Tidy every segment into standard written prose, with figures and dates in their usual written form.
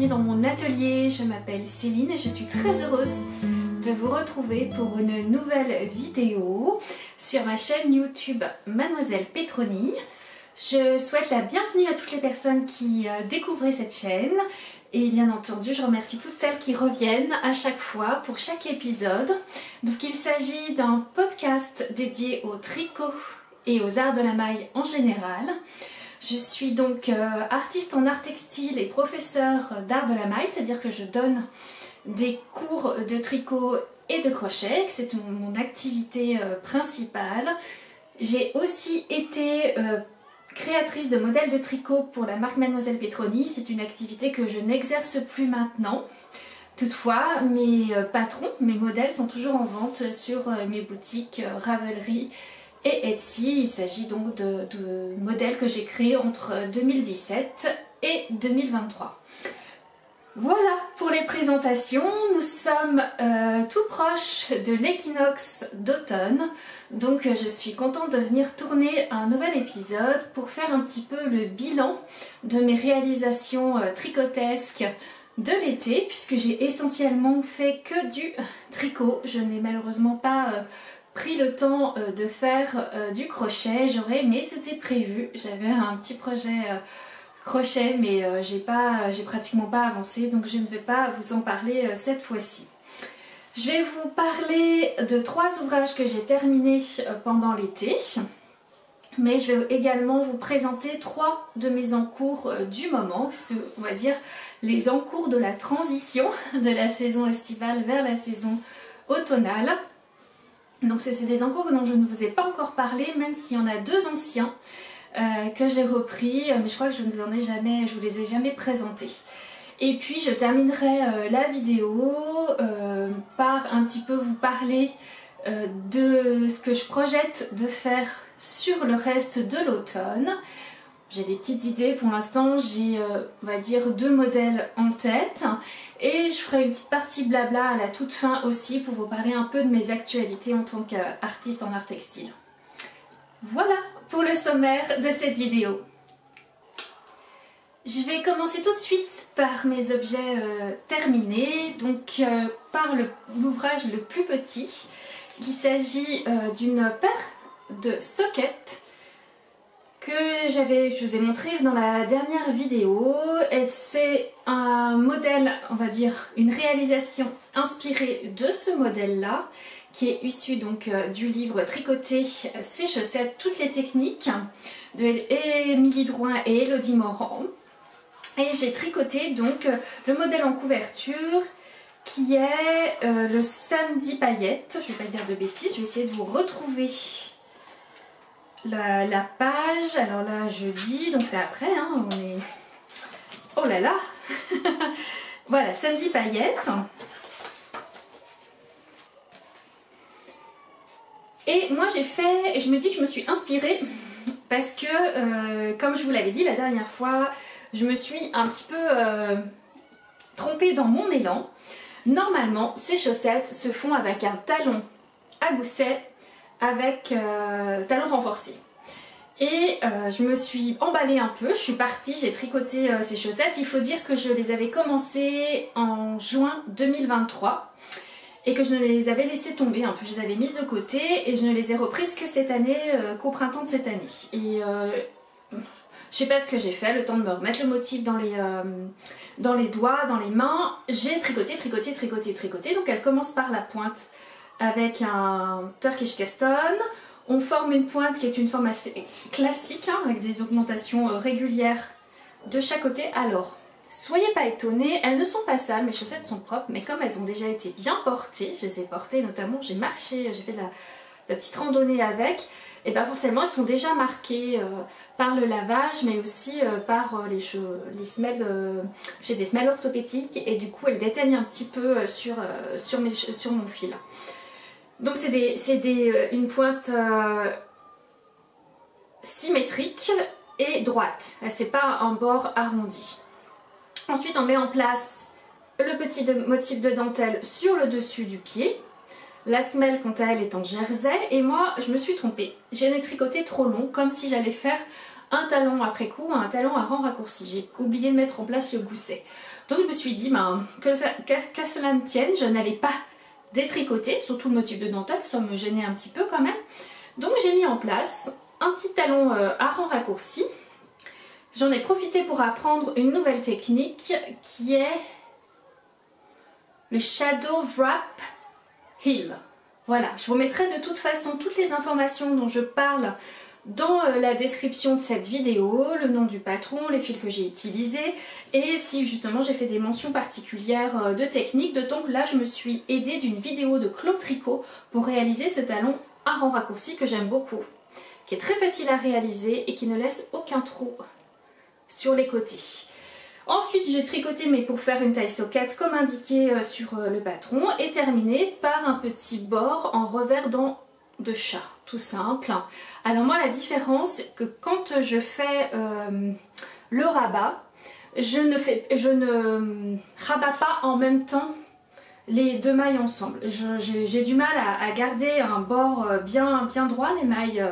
bienvenue dans mon atelier. Je m'appelle Céline et je suis très heureuse de vous retrouver pour une nouvelle vidéo sur ma chaîne YouTube Mademoiselle Petroni. Je souhaite la bienvenue à toutes les personnes qui découvrent cette chaîne et bien entendu je remercie toutes celles qui reviennent à chaque fois pour chaque épisode. Donc il s'agit d'un podcast dédié au tricot et aux arts de la maille en général. Je suis donc artiste en art textile et professeure d'art de la maille, c'est-à-dire que je donne des cours de tricot et de crochet, c'est mon activité principale. J'ai aussi été créatrice de modèles de tricot pour la marque Mademoiselle Petroni, c'est une activité que je n'exerce plus maintenant. Toutefois, mes patrons, mes modèles sont toujours en vente sur mes boutiques Ravelry et Etsy. Il s'agit donc de modèles que j'ai créés entre 2017 et 2023. Voilà pour les présentations. Nous sommes tout proche de l'équinoxe d'automne, donc je suis contente de venir tourner un nouvel épisode pour faire un petit peu le bilan de mes réalisations tricotesques de l'été, puisque j'ai essentiellement fait que du tricot. Je n'ai malheureusement pas pris le temps de faire du crochet. J'aurais aimé, c'était prévu. J'avais un petit projet crochet, mais j'ai pratiquement pas avancé, donc je ne vais pas vous en parler cette fois-ci. Je vais vous parler de 3 ouvrages que j'ai terminés pendant l'été, mais je vais également vous présenter 3 de mes encours du moment, on va dire les encours de la transition de la saison estivale vers la saison automnale. Donc c'est des encours dont je ne vous ai pas encore parlé, même s'il y en a 2 anciens que j'ai repris, mais je crois que je vous les ai jamais présentés. Et puis je terminerai la vidéo par un petit peu vous parler de ce que je projette de faire sur le reste de l'automne. J'ai des petites idées pour l'instant, j'ai on va dire 2 modèles en tête et je ferai une petite partie blabla à la toute fin aussi pour vous parler un peu de mes actualités en tant qu'artiste en art textile. Voilà pour le sommaire de cette vidéo. Je vais commencer tout de suite par mes objets terminés, donc par l'ouvrage le plus petit. Il s'agit d'une paire de sockets que je vous ai montré dans la dernière vidéo. Et c'est un modèle, on va dire une réalisation inspirée de ce modèle-là, qui est issu donc du livre Tricoter ses chaussettes, toutes les techniques de Émilie Drouin et Elodie Morand. Et j'ai tricoté donc le modèle en couverture qui est le samedi paillette. Je ne vais pas dire de bêtises, je vais essayer de vous retrouver la page. Alors là jeudi, donc c'est après, hein, on est... Oh là là. Voilà, samedi paillette. Et moi j'ai fait, et je me dis que je me suis inspirée parce que comme je vous l'avais dit la dernière fois, je me suis un petit peu trompée dans mon élan. Normalement ces chaussettes se font avec un talon à gousset avec talon renforcé. Et je me suis emballée un peu, je suis partie, j'ai tricoté ces chaussettes. Il faut dire que je les avais commencées en juin 2023. Et que je ne les avais laissées tomber un peu, je les avais mises de côté et je ne les ai reprises que cette année, qu'au printemps de cette année. Et je sais pas ce que j'ai fait, le temps de me remettre le motif dans les doigts, dans les mains. J'ai tricoté, tricoté, tricoté, tricoté. Donc elle commence par la pointe avec un Turkish Caston. On forme une pointe qui est une forme assez classique, hein, avec des augmentations régulières de chaque côté. Alors, soyez pas étonnés, elles ne sont pas sales, mes chaussettes sont propres, mais comme elles ont déjà été bien portées, je les ai portées notamment, j'ai marché, j'ai fait de la petite randonnée avec, et bien forcément elles sont déjà marquées par le lavage, mais aussi par les semelles, j'ai des semelles orthopédiques, et du coup elles déteignent un petit peu sur mon fil. Donc c'est une pointe symétrique et droite, c'est pas un bord arrondi. Ensuite on met en place le petit motif de dentelle sur le dessus du pied. La semelle quant à elle est en jersey et moi je me suis trompée. J'ai tricoté trop long comme si j'allais faire un talon après coup, un talon à rang raccourci. J'ai oublié de mettre en place le gousset. Donc je me suis dit que cela ne tienne, je n'allais pas détricoter, surtout le motif de dentelle, ça me gênait un petit peu quand même. Donc j'ai mis en place un petit talon à rang raccourci. J'en ai profité pour apprendre une nouvelle technique qui est le Shadow Wrap Heel. Voilà, je vous mettrai de toute façon toutes les informations dont je parle dans la description de cette vidéo, le nom du patron, les fils que j'ai utilisés et si justement j'ai fait des mentions particulières de technique, d'autant que là je me suis aidée d'une vidéo de Claude Tricot pour réaliser ce talon à rang raccourci que j'aime beaucoup, qui est très facile à réaliser et qui ne laisse aucun trou sur les côtés. Ensuite j'ai tricoté mais pour faire une taille socket comme indiqué sur le patron et terminé par un petit bord en revers dent de chat, tout simple. Alors moi la différence c'est que quand je fais le rabat, je ne rabats pas en même temps les deux mailles ensemble. J'ai du mal à garder un bord bien droit, les mailles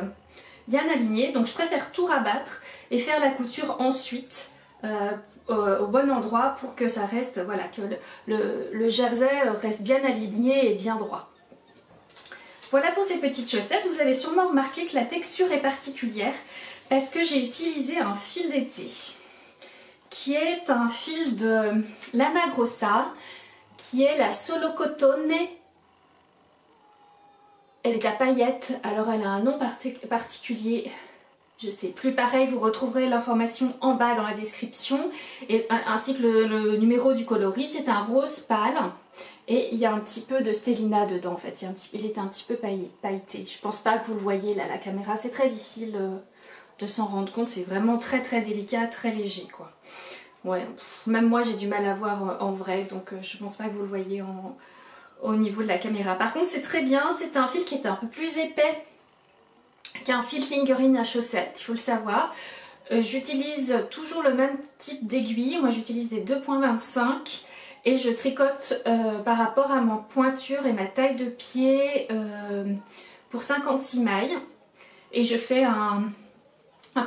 bien alignées, donc je préfère tout rabattre et faire la couture ensuite au bon endroit pour que ça reste, voilà, que le jersey reste bien aligné et bien droit. Voilà pour ces petites chaussettes. Vous avez sûrement remarqué que la texture est particulière parce que j'ai utilisé un fil d'été qui est un fil de Lana Grossa qui est la Solo Cotone. Elle est à paillettes, alors elle a un nom particulier. Je sais plus, pareil, vous retrouverez l'information en bas dans la description et ainsi que le numéro du coloris. C'est un rose pâle et il y a un petit peu de stellina dedans en fait. Il est un petit peu pailleté. Je pense pas que vous le voyez là, la caméra. C'est très difficile de s'en rendre compte. C'est vraiment très délicat, très léger quoi. Ouais, même moi j'ai du mal à voir en vrai, donc je pense pas que vous le voyez au niveau de la caméra. Par contre c'est très bien, c'est un fil qui est un peu plus épais qu'un fil fingering à chaussettes, il faut le savoir. J'utilise toujours le même type d'aiguille, moi j'utilise des 2,25 et je tricote par rapport à ma pointure et ma taille de pied pour 56 mailles et je fais un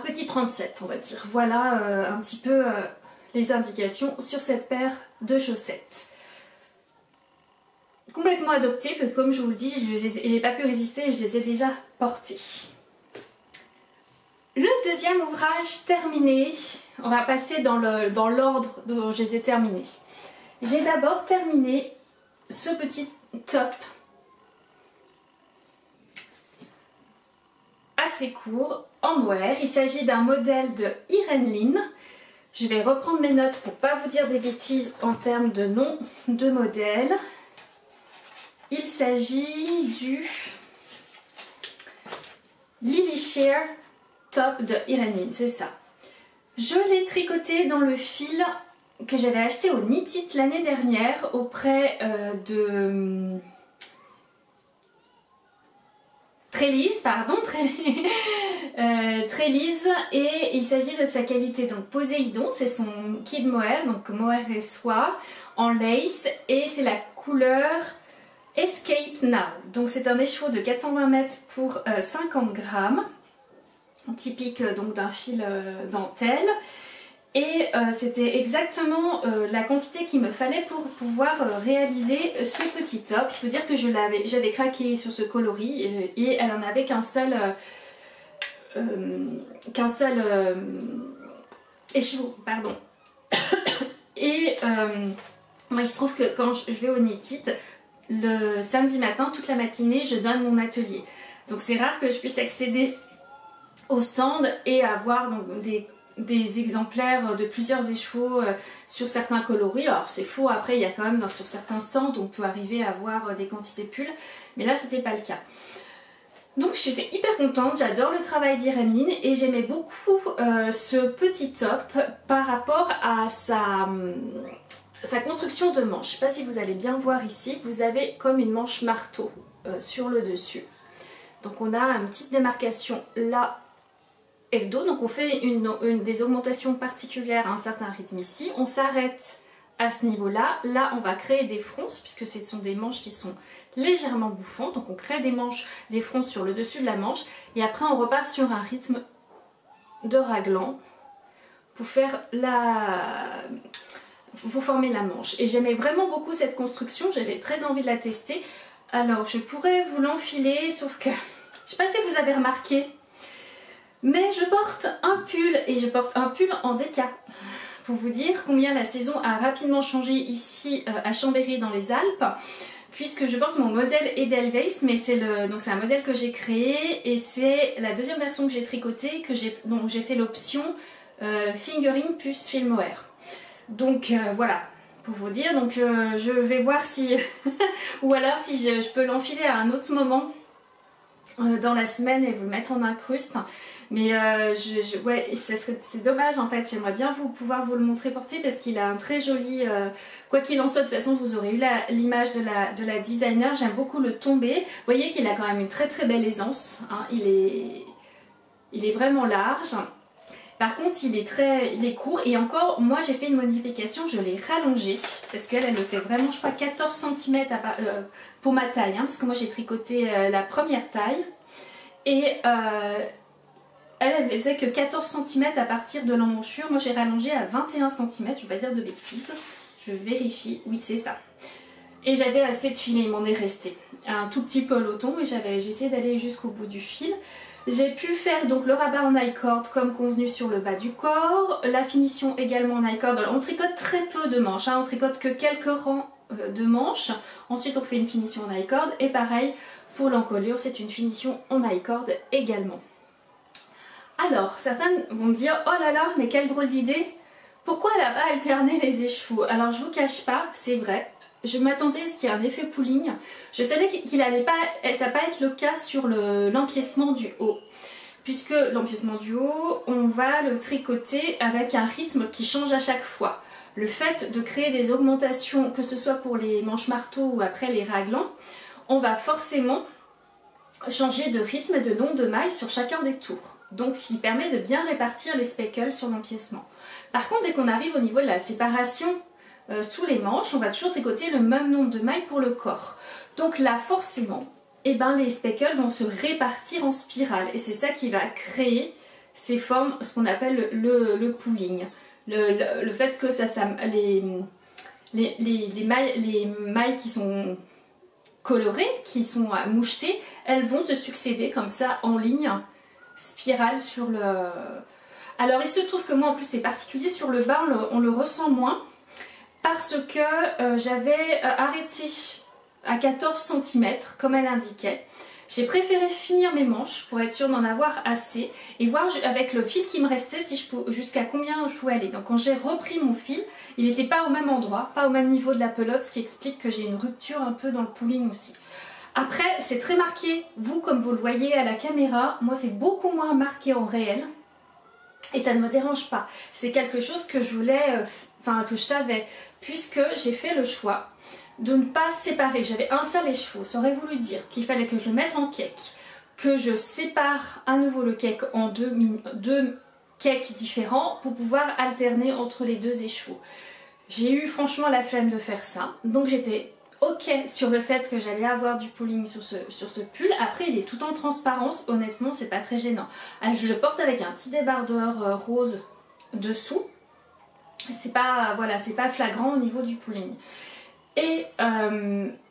petit 37 on va dire. Voilà un petit peu les indications sur cette paire de chaussettes. Complètement adoptée, parce que comme je vous le dis, j'ai pas pu résister et je les ai déjà portées. Le deuxième ouvrage terminé, on va passer dans l'ordre dont je les ai terminés. J'ai d'abord terminé ce petit top assez court en mohair. Il s'agit d'un modèle de Irene Lynn. Je vais reprendre mes notes pour ne pas vous dire des bêtises en termes de nom de modèle. Il s'agit du Lily Sheer Top de Irene Lynn, c'est ça. Je l'ai tricoté dans le fil que j'avais acheté au Knit It l'année dernière auprès de Trélise, pardon, Trélise, et il s'agit de sa qualité donc Poséidon, c'est son kid mohair, donc mohair et soie en lace, et c'est la couleur Escape Now. Donc c'est un écheveau de 420 mètres pour 50 grammes, typique donc d'un fil dentelle. Et c'était exactement la quantité qu'il me fallait pour pouvoir réaliser ce petit top. Il faut dire que j'avais craqué sur ce coloris et elle en avait qu'un seul écheveau, pardon. Et moi il se trouve que quand je vais au Knit It, le samedi matin, toute la matinée, je donne mon atelier. Donc c'est rare que je puisse accéder au stand et avoir donc, des exemplaires de plusieurs écheveaux sur certains coloris. Alors c'est faux, après il y a quand même sur certains stands on peut arriver à avoir des quantités pulls, mais là c'était pas le cas. Donc j'étais hyper contente, j'adore le travail d'Irene Lynn et j'aimais beaucoup ce petit top par rapport à sa construction de manche. Je sais pas si vous allez bien voir ici, vous avez comme une manche marteau sur le dessus. Donc on a une petite démarcation là et le dos, donc on fait des augmentations particulières à un certain rythme ici, on s'arrête à ce niveau là, là on va créer des fronces puisque ce sont des manches qui sont légèrement bouffantes, donc on crée des fronces sur le dessus de la manche et après on repart sur un rythme de raglan pour faire vous formez la manche. Et j'aimais vraiment beaucoup cette construction, j'avais très envie de la tester. Alors je pourrais vous l'enfiler, sauf que, je ne sais pas si vous avez remarqué, mais je porte un pull et je porte un pull en déca. Pour vous dire combien la saison a rapidement changé ici à Chambéry dans les Alpes, puisque je porte mon modèle Edelweiss, mais c'est un modèle que j'ai créé et c'est la deuxième version que j'ai tricotée, dont j'ai fait l'option fingering plus film mohair. Donc voilà, pour vous dire, donc je vais voir si, ou alors si je peux l'enfiler à un autre moment dans la semaine et vous le mettre en incruste. Mais ouais, c'est dommage en fait, j'aimerais bien pouvoir vous le montrer porter parce qu'il a un très joli, quoi qu'il en soit, de toute façon vous aurez eu l'image de la designer. J'aime beaucoup le tombé, vous voyez qu'il a quand même une très très belle aisance, hein. Il est vraiment large. Par contre il est court et encore moi j'ai fait une modification, je l'ai rallongé parce qu'elle me fait vraiment je crois 14 cm pour ma taille, hein, parce que moi j'ai tricoté la première taille et elle faisait que 14 cm à partir de l'emmanchure. Moi j'ai rallongé à 21 cm, je ne vais pas dire de bêtises. Je vérifie, oui c'est ça. Et j'avais assez de fil, il m'en est resté un tout petit peloton, mais j'ai essayé d'aller jusqu'au bout du fil. J'ai pu faire donc le rabat en I-cord comme convenu sur le bas du corps, la finition également en I-cord. On tricote très peu de manches, hein, on tricote que quelques rangs de manches. Ensuite on fait une finition en I-cord et pareil pour l'encolure, c'est une finition en I-cord également. Alors, certaines vont me dire, oh là là, mais quelle drôle d'idée, pourquoi elle n'a pas alterné les écheveaux? Alors je vous cache pas, c'est vrai, je m'attendais à ce qu'il y ait un effet pooling. Je savais qu'il allait pas, ça va pas être le cas sur l'empiècement du haut. Puisque l'empiècement du haut, on va le tricoter avec un rythme qui change à chaque fois. Le fait de créer des augmentations, que ce soit pour les manches marteaux ou après les raglans, on va forcément changer de rythme et de nombre de mailles sur chacun des tours. Donc ce qui permet de bien répartir les speckles sur l'empiècement. Par contre, dès qu'on arrive au niveau de la séparation sous les manches, on va toujours tricoter le même nombre de mailles pour le corps. Donc là, forcément, eh ben, les speckles vont se répartir en spirale. Et c'est ça qui va créer ces formes, ce qu'on appelle le pooling. Le fait que les mailles qui sont colorées, qui sont mouchetées, elles vont se succéder comme ça en ligne spirale sur le... Alors il se trouve que moi en plus c'est particulier, sur le bas on le ressent moins parce que j'avais arrêté à 14 cm comme elle indiquait. J'ai préféré finir mes manches pour être sûre d'en avoir assez et voir avec le fil qui me restait jusqu'à combien je pouvais aller. Donc quand j'ai repris mon fil, il n'était pas au même endroit, pas au même niveau de la pelote, ce qui explique que j'ai une rupture un peu dans le pooling aussi. Après, c'est très marqué, vous comme vous le voyez à la caméra, moi c'est beaucoup moins marqué en réel et ça ne me dérange pas. C'est quelque chose que je voulais, que je savais, puisque j'ai fait le choix de ne pas séparer. J'avais un seul écheveau, ça aurait voulu dire qu'il fallait que je le mette en cake, que je sépare à nouveau le cake en deux cakes différents pour pouvoir alterner entre les deux écheveaux. J'ai eu franchement la flemme de faire ça, donc j'étais ok sur le fait que j'allais avoir du pooling sur ce pull. Après il est tout en transparence, honnêtement c'est pas très gênant. Alors, je le porte avec un petit débardeur rose dessous, c'est pas, voilà, c'est pas flagrant au niveau du pooling. Et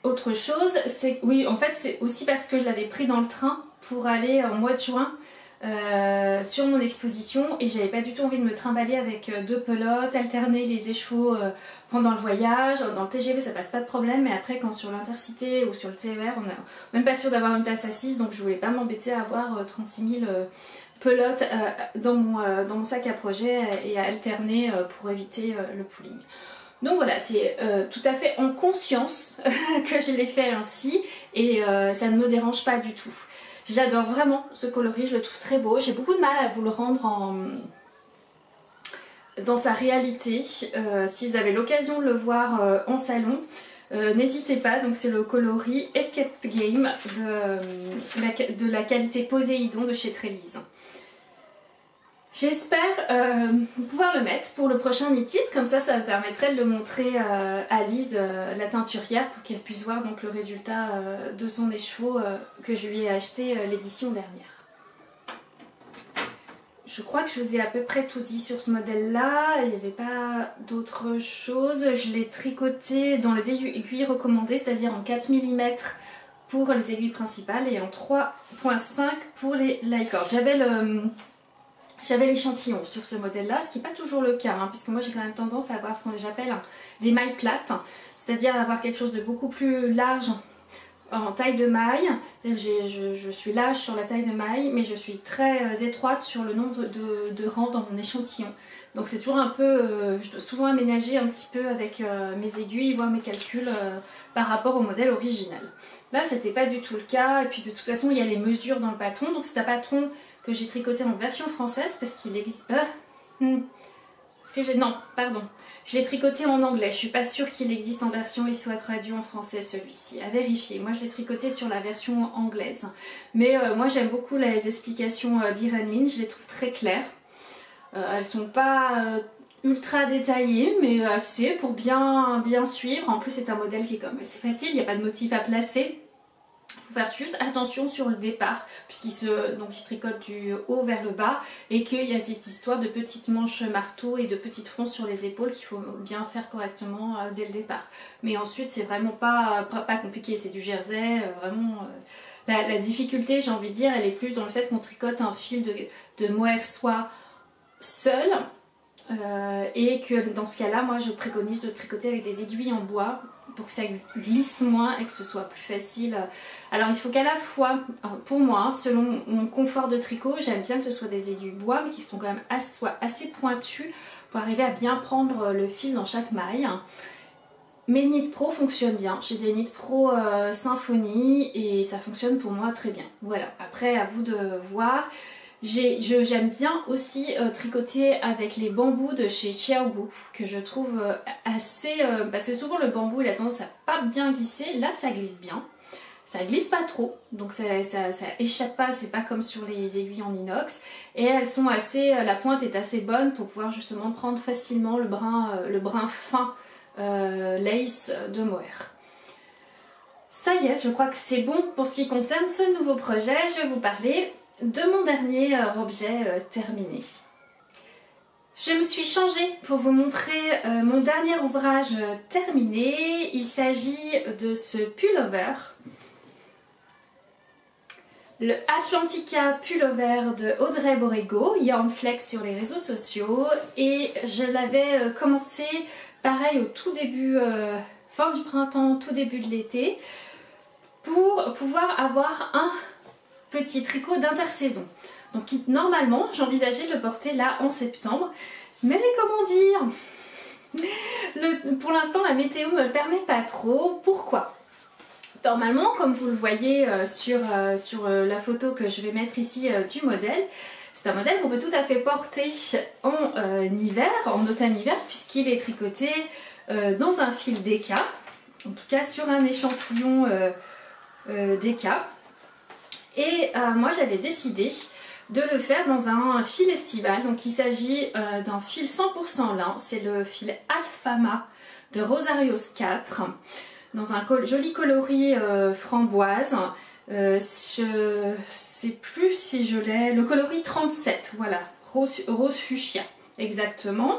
autre chose, c'est oui, en fait c'est aussi parce que je l'avais pris dans le train pour aller au mois de juin sur mon exposition et j'avais pas du tout envie de me trimballer avec deux pelotes, alterner les écheveaux pendant le voyage. Dans le TGV ça passe pas de problème, mais après quand sur l'Intercité ou sur le TER on est même pas sûr d'avoir une place assise, donc je voulais pas m'embêter à avoir 36 000 pelotes dans mon sac à projet et à alterner pour éviter le pooling. Donc voilà, c'est tout à fait en conscience que je l'ai fait ainsi et ça ne me dérange pas du tout. J'adore vraiment ce coloris, je le trouve très beau. J'ai beaucoup de mal à vous le rendre dans sa réalité. Si vous avez l'occasion de le voir en salon, n'hésitez pas. Donc c'est le coloris Escape Game de la qualité Poséidon de chez Trélise. J'espère pouvoir le mettre pour le prochain knit-it, comme ça me permettrait de le montrer à Lise, la teinturière, pour qu'elle puisse voir donc le résultat de son écheveau que je lui ai acheté l'édition dernière. je crois que je vous ai à peu près tout dit sur ce modèle là, il n'y avait pas d'autre chose. Je l'ai tricoté dans les aiguilles recommandées, c'est-à-dire en 4 mm pour les aiguilles principales et en 3,5 pour les light cord. J'avais l'échantillon sur ce modèle là, ce qui n'est pas toujours le cas, hein, puisque moi j'ai quand même tendance à avoir ce que j'appelle des mailles plates, c'est-à-dire avoir quelque chose de beaucoup plus large en taille de maille. Je suis large sur la taille de maille, mais je suis très étroite sur le nombre de rangs dans mon échantillon. Donc c'est toujours un peu, je dois souvent aménager un petit peu avec mes aiguilles, voir mes calculs par rapport au modèle original. Là c'était pas du tout le cas, et puis de toute façon il y a les mesures dans le patron, donc c'est un patron que j'ai tricoté en version française parce qu'il existe... Non, pardon. Je l'ai tricoté en anglais. Je suis pas sûre qu'il existe en version et soit traduit en français celui-ci. À vérifier. Moi je l'ai tricoté sur la version anglaise. Mais moi j'aime beaucoup les explications d'Irene Lynn. Je les trouve très claires. Elles sont pas ultra détaillées, mais assez pour bien suivre. En plus c'est un modèle qui est comme assez facile. Il n'y a pas de motif à placer. Il faut faire juste attention sur le départ, puisqu'il se tricote du haut vers le bas et qu'il y a cette histoire de petites manches marteau et de petites fronces sur les épaules qu'il faut bien faire correctement dès le départ. Mais ensuite c'est vraiment pas compliqué, c'est du jersey, vraiment... La difficulté, j'ai envie de dire, elle est plus dans le fait qu'on tricote un fil de mohair soie seul. Et que dans ce cas-là, moi je préconise de tricoter avec des aiguilles en bois pour que ça glisse moins et que ce soit plus facile. Alors il faut qu'à la fois, pour moi, selon mon confort de tricot, j'aime bien que ce soit des aiguilles bois mais qui sont quand même assez pointues pour arriver à bien prendre le fil dans chaque maille. Mes Knit Pro fonctionnent bien, j'ai des Knit Pro Symfony et ça fonctionne pour moi très bien. Voilà, après à vous de voir. J'aime bien aussi tricoter avec les bambous de chez Xiaogu que je trouve assez... parce que souvent le bambou il a tendance à pas bien glisser, là ça glisse bien. Ça glisse pas trop, donc ça échappe pas, c'est pas comme sur les aiguilles en inox. Et elles sont assez... la pointe est assez bonne pour pouvoir justement prendre facilement le brin fin lace de mohair. Ça y est, je crois que c'est bon pour ce qui concerne ce nouveau projet. Je vais vous parler de mon dernier objet terminé. Je me suis changée pour vous montrer mon dernier ouvrage terminé. Il s'agit de ce pullover. Le Atlantica Pullover de Audrey Borrego, Yarn Flex sur les réseaux sociaux. Et je l'avais commencé pareil au tout début, fin du printemps, tout début de l'été, pour pouvoir avoir un petit tricot d'intersaison. Donc normalement j'envisageais de le porter là en septembre, mais comment dire, pour l'instant la météo ne me le permet pas trop. Pourquoi? Normalement, comme vous le voyez sur la photo que je vais mettre ici du modèle, c'est un modèle qu'on peut tout à fait porter en hiver, en automne-hiver, puisqu'il est tricoté dans un fil DK, en tout cas sur un échantillon DK. Et moi j'avais décidé de le faire dans un fil estival. Donc il s'agit d'un fil 100% lin, c'est le fil Alfama de Rosarios 4, dans un joli coloris framboise. Je sais plus si je l'ai, le coloris 37, voilà, rose fuchsia exactement.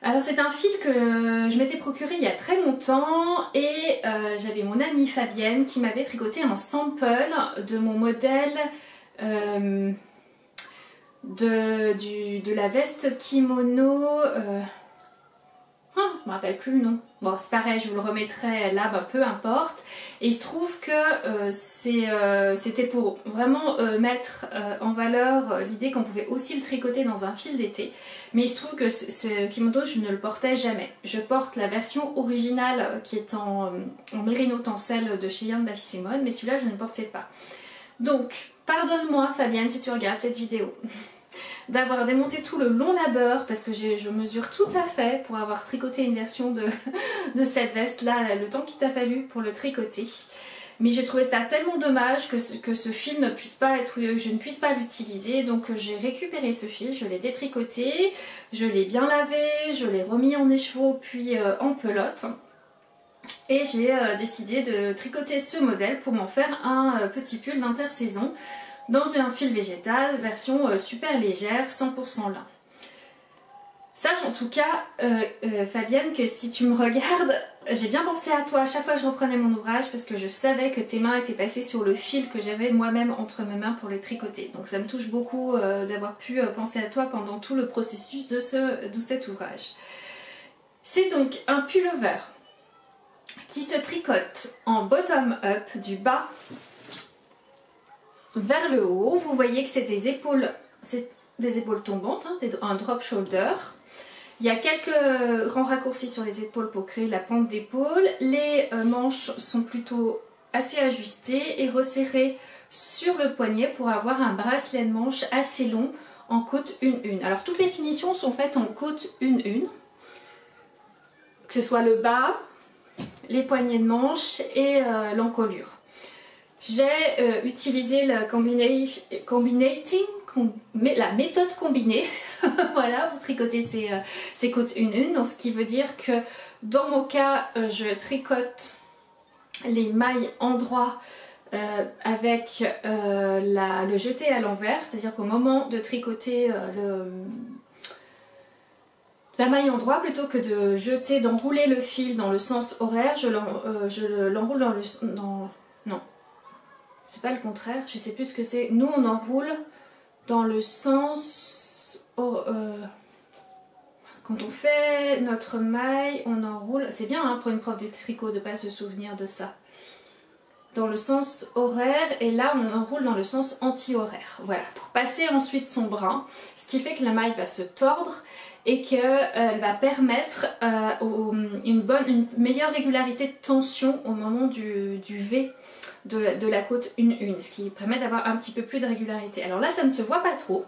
Alors c'est un fil que je m'étais procuré il y a très longtemps et j'avais mon amie Fabienne qui m'avait tricoté un sample de mon modèle de la veste kimono, je me rappelle plus le nom. Bon c'est pareil, je vous le remettrai là, peu importe. Et il se trouve que c'était pour vraiment mettre en valeur l'idée qu'on pouvait aussi le tricoter dans un fil d'été. Mais il se trouve que ce kimono je ne le portais jamais. Je porte la version originale qui est en mérino tencel de chez Yarn by Simone, mais celui-là je ne le portais pas. Donc pardonne-moi Fabienne si tu regardes cette vidéo d'avoir démonté tout le long labeur, parce que je mesure tout à fait pour avoir tricoté une version de cette veste là, le temps qu'il t'a fallu pour le tricoter. Mais j'ai trouvé ça tellement dommage que ce fil ne puisse pas être, je ne puisse pas l'utiliser, donc j'ai récupéré ce fil, je l'ai détricoté, je l'ai bien lavé, je l'ai remis en écheveau puis en pelote. Et j'ai décidé de tricoter ce modèle pour m'en faire un petit pull d'intersaison. dans un fil végétal version super légère, 100% lin. Sache en tout cas, Fabienne, que si tu me regardes, j'ai bien pensé à toi à chaque fois que je reprenais mon ouvrage parce que je savais que tes mains étaient passées sur le fil que j'avais moi-même entre mes mains pour les tricoter. Donc ça me touche beaucoup d'avoir pu penser à toi pendant tout le processus de cet ouvrage. C'est donc un pullover qui se tricote en bottom-up du bas vers le haut. Vous voyez que c'est des épaules tombantes, hein, un drop shoulder. Il y a quelques grands raccourcis sur les épaules pour créer la pente d'épaule. Les manches sont plutôt assez ajustées et resserrées sur le poignet pour avoir un bracelet de manche assez long en côte 1-1. Alors toutes les finitions sont faites en côte 1-1, que ce soit le bas, les poignées de manche et l'encolure. J'ai utilisé la la méthode combinée voilà, pour tricoter ces côtes 1-1. Donc ce qui veut dire que dans mon cas, je tricote les mailles endroit avec le jeté à l'envers, c'est-à-dire qu'au moment de tricoter la maille endroit, plutôt que d'enrouler le fil dans le sens horaire, je l'enroule non, c'est pas le contraire, je sais plus ce que c'est. Nous on enroule dans le sens... quand on fait notre maille, on enroule... C'est bien hein, pour une prof de tricot de ne pas se souvenir de ça. Dans le sens horaire, et là on enroule dans le sens anti-horaire. Voilà, pour passer ensuite son brin, ce qui fait que la maille va se tordre et qu'elle va permettre une meilleure régularité de tension au moment du V de la côte 1-1, ce qui permet d'avoir un petit peu plus de régularité. Alors là ça ne se voit pas trop,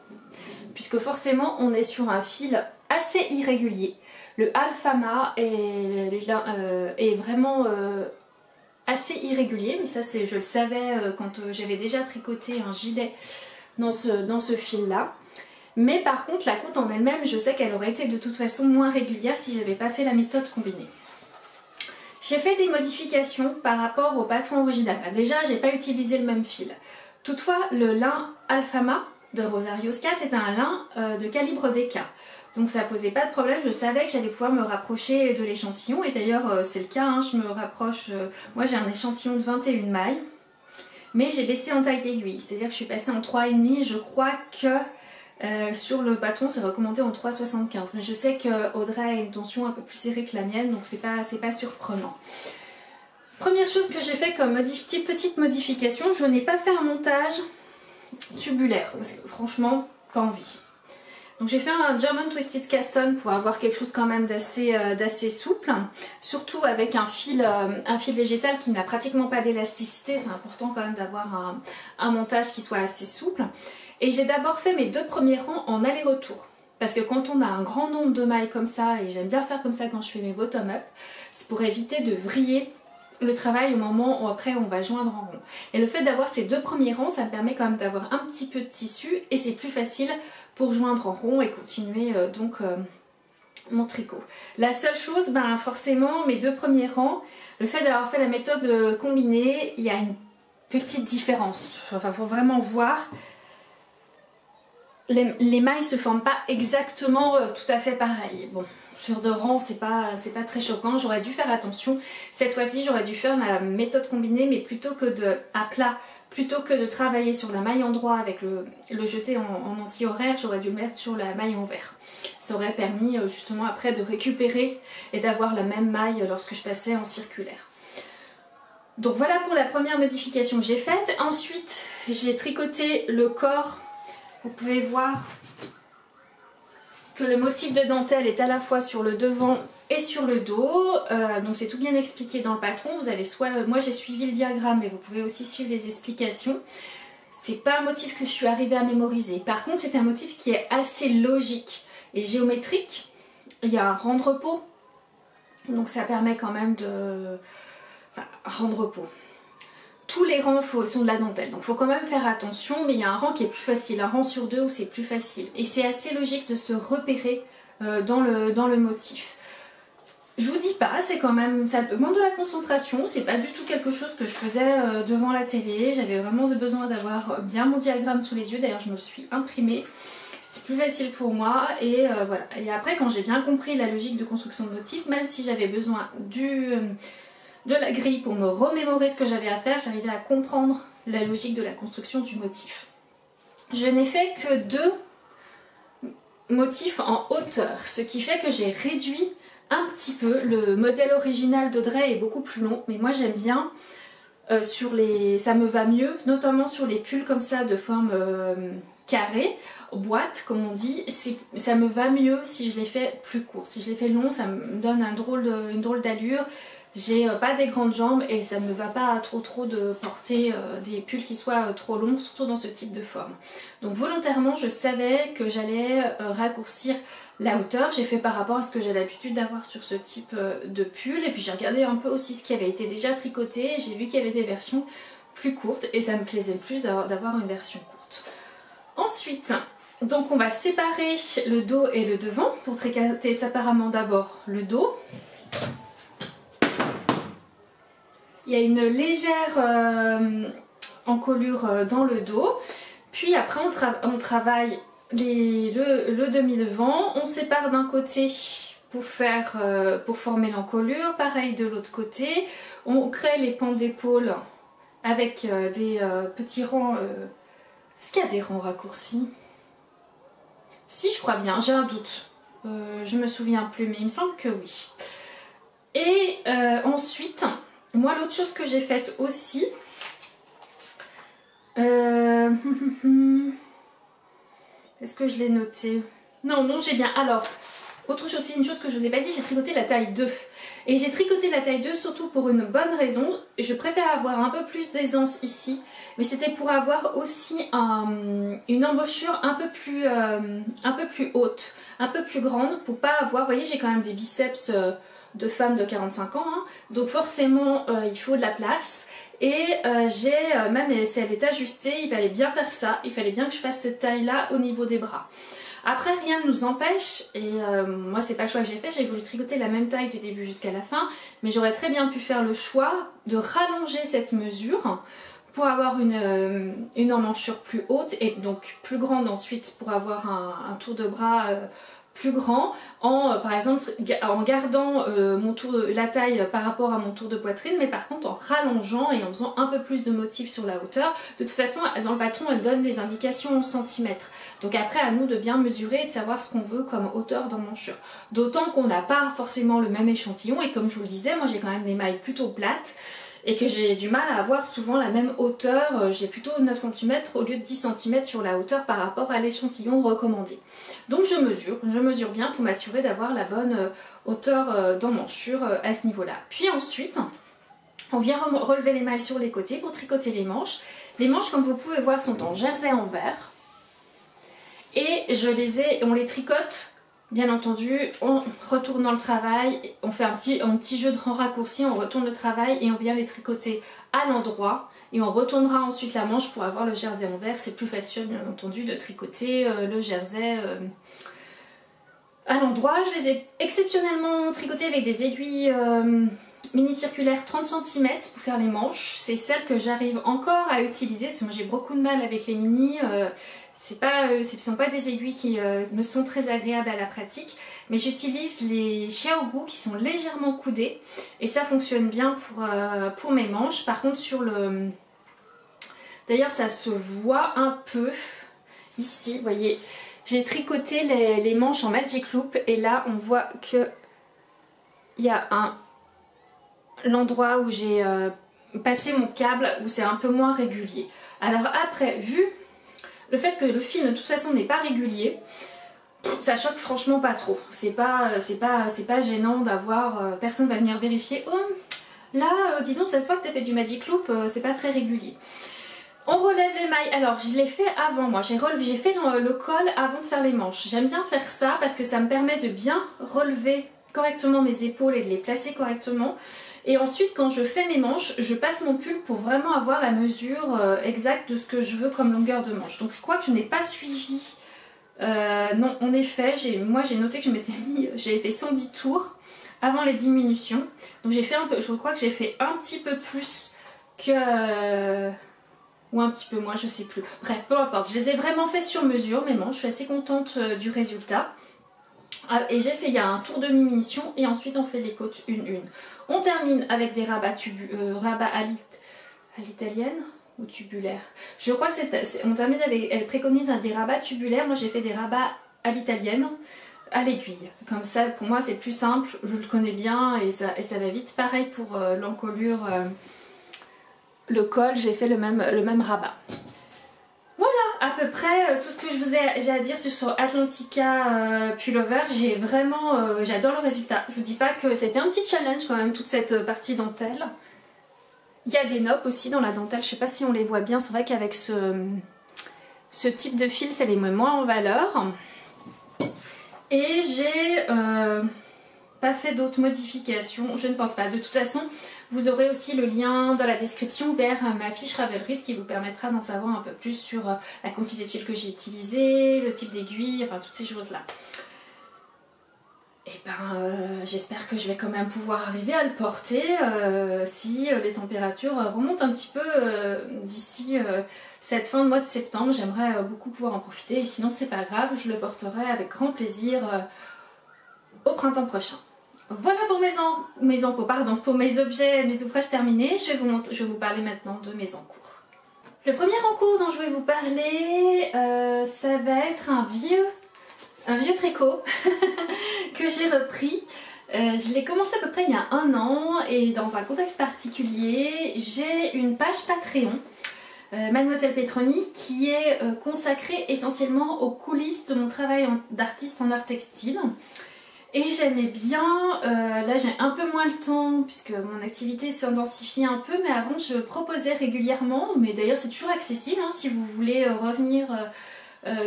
puisque forcément on est sur un fil assez irrégulier. Le alfama est vraiment assez irrégulier, mais ça je le savais quand j'avais déjà tricoté un gilet dans ce fil là. Mais par contre la côte en elle-même, je sais qu'elle aurait été de toute façon moins régulière si j'avais pas fait la méthode combinée. J'ai fait des modifications par rapport au patron original. Déjà j'ai pas utilisé le même fil. Toutefois le lin Alfama de Rosario Scat est un lin de calibre DK. Donc ça posait pas de problème, je savais que j'allais pouvoir me rapprocher de l'échantillon. Et d'ailleurs c'est le cas, hein, je me rapproche. Moi j'ai un échantillon de 21 mailles. Mais j'ai baissé en taille d'aiguille, c'est-à-dire que je suis passée en 3,5. Je crois que sur le patron c'est recommandé en 3,75, mais je sais que Audrey a une tension un peu plus serrée que la mienne, donc c'est pas surprenant. Première chose que j'ai fait comme petite modification, je n'ai pas fait un montage tubulaire parce que franchement pas envie. Donc j'ai fait un German Twisted Cast On pour avoir quelque chose quand même d'assez souple, surtout avec un fil végétal qui n'a pratiquement pas d'élasticité. C'est important quand même d'avoir un montage qui soit assez souple. Et j'ai d'abord fait mes 2 premiers rangs en aller-retour. Parce que quand on a un grand nombre de mailles comme ça, et j'aime bien faire comme ça quand je fais mes bottom-up, c'est pour éviter de vriller le travail au moment où après on va joindre en rond. Et le fait d'avoir ces 2 premiers rangs, ça me permet quand même d'avoir un petit peu de tissu et c'est plus facile pour joindre en rond et continuer mon tricot. La seule chose, forcément mes 2 premiers rangs, le fait d'avoir fait la méthode combinée, il y a une petite différence. Enfin, faut vraiment voir. Les mailles se forment pas exactement tout à fait pareil. Bon, sur 2 rangs c'est pas très choquant, j'aurais dû faire attention. Cette fois-ci j'aurais dû faire la méthode combinée, mais plutôt que à plat, plutôt que de travailler sur la maille endroit avec le jeté en anti-horaire, j'aurais dû le mettre sur la maille envers. Ça aurait permis justement après de récupérer et d'avoir la même maille lorsque je passais en circulaire. Donc voilà pour la première modification que j'ai faite. Ensuite j'ai tricoté le corps. Vous pouvez voir que le motif de dentelle est à la fois sur le devant et sur le dos. Donc c'est tout bien expliqué dans le patron. Vous avez moi j'ai suivi le diagramme, mais vous pouvez aussi suivre les explications. C'est pas un motif que je suis arrivée à mémoriser. Par contre c'est un motif qui est assez logique et géométrique. Il y a un rang de repos. Donc ça permet quand même de... Enfin, un rang de repos. Tous les rangs sont de la dentelle, donc il faut quand même faire attention, mais il y a un rang qui est plus facile, un rang sur 2 où c'est plus facile. Et c'est assez logique de se repérer dans le motif. Je vous dis pas, c'est quand même, ça demande de la concentration, c'est pas du tout quelque chose que je faisais devant la télé, j'avais vraiment besoin d'avoir bien mon diagramme sous les yeux, d'ailleurs je me le suis imprimé, c'était plus facile pour moi et voilà. Et après quand j'ai bien compris la logique de construction de motifs, même si j'avais besoin de la grille pour me remémorer ce que j'avais à faire, j'arrivais à comprendre la logique de la construction du motif. Je n'ai fait que 2 motifs en hauteur, ce qui fait que j'ai réduit un petit peu. Le modèle original d'Audrey est beaucoup plus long, mais moi j'aime bien ça me va mieux, notamment sur les pulls comme ça de forme carrée, boîte comme on dit, ça me va mieux si je les fais plus courts. Si je les fais longs, ça me donne une drôle d'allure. J'ai pas des grandes jambes et ça ne me va pas trop de porter des pulls qui soient trop longs, surtout dans ce type de forme. Donc volontairement je savais que j'allais raccourcir la hauteur. J'ai fait par rapport à ce que j'ai l'habitude d'avoir sur ce type de pull. Et puis j'ai regardé un peu aussi ce qui avait été déjà tricoté. J'ai vu qu'il y avait des versions plus courtes et ça me plaisait plus d'avoir une version courte. Ensuite, donc on va séparer le dos et le devant pour tricoter séparément d'abord le dos. Il y a une légère encolure dans le dos. Puis après on travaille le demi-devant. On sépare d'un côté pour former l'encolure. Pareil de l'autre côté. On crée les pans d'épaule avec des petits rangs. Est-ce qu'il y a des rangs raccourcis? Si, je crois bien, j'ai un doute. Je me souviens plus, mais il me semble que oui. Et ensuite... Moi, l'autre chose que j'ai faite aussi, est-ce que je l'ai noté? Non, j'ai bien. Alors, autre chose, c'est une chose que je ne vous ai pas dit, j'ai tricoté la taille 2. Et j'ai tricoté la taille 2 surtout pour une bonne raison. Je préfère avoir un peu plus d'aisance ici, mais c'était pour avoir aussi une embouchure un peu plus haute, un peu plus grande, pour pas avoir, vous voyez, j'ai quand même des biceps... de femme de 45 ans, hein. Donc forcément il faut de la place et même si elle est ajustée, il fallait bien faire ça, il fallait bien que je fasse cette taille là au niveau des bras. Après rien ne nous empêche, et moi c'est pas le choix que j'ai fait, j'ai voulu tricoter la même taille du début jusqu'à la fin, mais j'aurais très bien pu faire le choix de rallonger cette mesure pour avoir une emmanchure plus haute et donc plus grande ensuite pour avoir un tour de bras plus grand, par exemple en gardant la taille par rapport à mon tour de poitrine, mais par contre en rallongeant et en faisant un peu plus de motifs sur la hauteur. De toute façon dans le patron elle donne des indications en centimètres, donc après à nous de bien mesurer et de savoir ce qu'on veut comme hauteur d'emmanchure, d'autant qu'on n'a pas forcément le même échantillon et comme je vous le disais, moi j'ai quand même des mailles plutôt plates et que j'ai du mal à avoir souvent la même hauteur, j'ai plutôt 9 cm au lieu de 10 cm sur la hauteur par rapport à l'échantillon recommandé. Donc je mesure bien pour m'assurer d'avoir la bonne hauteur d'emmanchure à ce niveau-là. Puis ensuite, on vient relever les mailles sur les côtés pour tricoter les manches. Les manches, comme vous pouvez voir, sont en jersey en vert. Et on les tricote, bien entendu, en retournant le travail. On fait un petit jeu de raccourci, on retourne le travail et on vient les tricoter à l'endroit. Et on retournera ensuite la manche pour avoir le jersey en vert. C'est plus facile, bien entendu, de tricoter le jersey à l'endroit. Je les ai exceptionnellement tricotés avec des aiguilles mini circulaires 30 cm pour faire les manches. C'est celles que j'arrive encore à utiliser parce que moi j'ai beaucoup de mal avec les mini. Ce ne sont pas des aiguilles qui me sont très agréables à la pratique, mais j'utilise les Xiaogu qui sont légèrement coudées et ça fonctionne bien pour mes manches. Par contre sur le... D'ailleurs ça se voit un peu ici, vous voyez, j'ai tricoté les manches en Magic Loop et là on voit que il y a l'endroit où j'ai passé mon câble où c'est un peu moins régulier. Alors après, vu le fait que le fil de toute façon n'est pas régulier, ça choque franchement pas trop. C'est pas gênant d'avoir... personne va venir vérifier. Oh, là, dis donc, ça se voit que tu as fait du Magic Loop, c'est pas très régulier. On relève les mailles. Alors, je l'ai fait avant moi. J'ai fait le col avant de faire les manches. J'aime bien faire ça parce que ça me permet de bien relever correctement mes épaules et de les placer correctement. Et ensuite, quand je fais mes manches, je passe mon pull pour vraiment avoir la mesure exacte de ce que je veux comme longueur de manche. Donc je crois que je n'ai pas suivi. Non, en effet, moi j'ai noté que j'avais fait 110 tours. avant les diminutions. Donc j'ai fait un peu, je crois que j'ai fait un petit peu plus que... ou un petit peu moins, je sais plus. Bref, peu importe, je les ai vraiment fait sur mesure mes manches, je suis assez contente du résultat. Et j'ai fait, il y a un tour de diminution et ensuite on fait les côtes une. On termine avec des rabats, rabats à l'italienne ou tubulaire. Je crois que on termine avec, elle préconise des rabats tubulaires, moi j'ai fait des rabats à l'italienne, à l'aiguille. Comme ça, pour moi c'est plus simple, je le connais bien et ça va vite. Pareil pour l'encolure, le col, j'ai fait le même rabat. À peu près tout ce que j'ai à dire sur Atlantica Pullover. J'adore le résultat. Je vous dis pas que c'était un petit challenge quand même, toute cette partie dentelle. Il y a des noppes aussi dans la dentelle, je sais pas si on les voit bien. C'est vrai qu'avec ce type de fil, ça les met moins en valeur. Et j'ai pas fait d'autres modifications, je ne pense pas. De toute façon, vous aurez aussi le lien dans la description vers ma fiche Ravelry, ce qui vous permettra d'en savoir un peu plus sur la quantité de fil que j'ai utilisé, le type d'aiguille, enfin toutes ces choses-là. Et ben j'espère que je vais quand même pouvoir arriver à le porter si les températures remontent un petit peu d'ici cette fin de mois de septembre. J'aimerais beaucoup pouvoir en profiter et sinon c'est pas grave, je le porterai avec grand plaisir au printemps prochain. Voilà pour pour mes objets, mes ouvrages terminés. Je vais vous parler maintenant de mes encours. Le premier encours dont je vais vous parler, ça va être un vieux tricot que j'ai repris. Je l'ai commencé à peu près il y a 1 an et dans un contexte particulier. J'ai une page Patreon, Mademoiselle Petroni, qui est consacrée essentiellement aux coulisses de mon travail d'artiste en art textile. Et j'aimais bien, là j'ai un peu moins le temps puisque mon activité s'intensifie un peu, mais avant je proposais régulièrement, mais d'ailleurs c'est toujours accessible, hein, si vous voulez revenir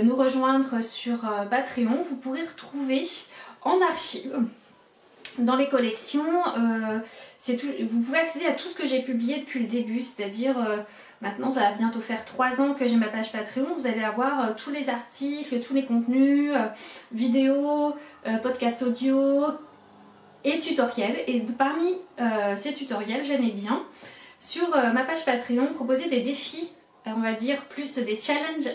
nous rejoindre sur Patreon, vous pourrez retrouver en archive dans les collections, vous pouvez accéder à tout ce que j'ai publié depuis le début, c'est-à-dire maintenant ça va bientôt faire 3 ans que j'ai ma page Patreon, vous allez avoir tous les articles, tous les contenus, vidéos, podcasts audio et tutoriels. Et parmi ces tutoriels, j'aimais bien sur ma page Patreon proposer des défis, on va dire plus des challenges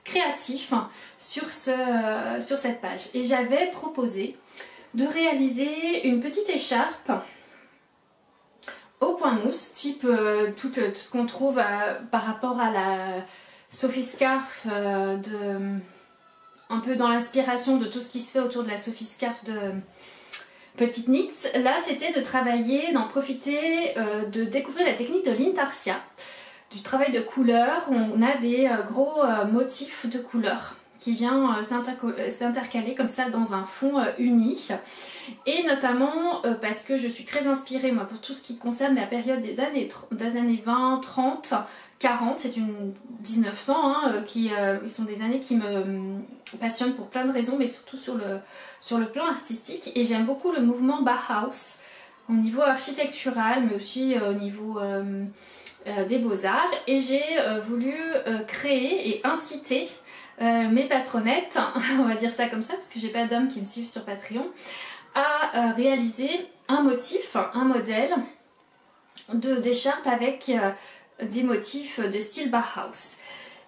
créatifs sur cette page. Et j'avais proposé de réaliser une petite écharpe au point mousse, type tout ce qu'on trouve par rapport à la Sophie Scarf, un peu dans l'inspiration de tout ce qui se fait autour de la Sophie Scarf de Petite Knits. Là c'était de travailler, d'en profiter, de découvrir la technique de l'intarsia, du travail de couleur. On a des gros motifs de couleur qui vient s'intercaler comme ça dans un fond uni. Et notamment parce que je suis très inspirée moi pour tout ce qui concerne la période des années 20, 30, 40, c'est une 1900 hein, ils sont des années qui me passionnent pour plein de raisons, mais surtout sur le plan artistique. Et j'aime beaucoup le mouvement Bauhaus au niveau architectural, mais aussi au niveau des beaux-arts. Et j'ai voulu créer et inciter mes patronettes, on va dire ça comme ça parce que j'ai pas d'hommes qui me suivent sur Patreon, à réaliser un motif, un modèle d'écharpe avec des motifs de style Bauhaus.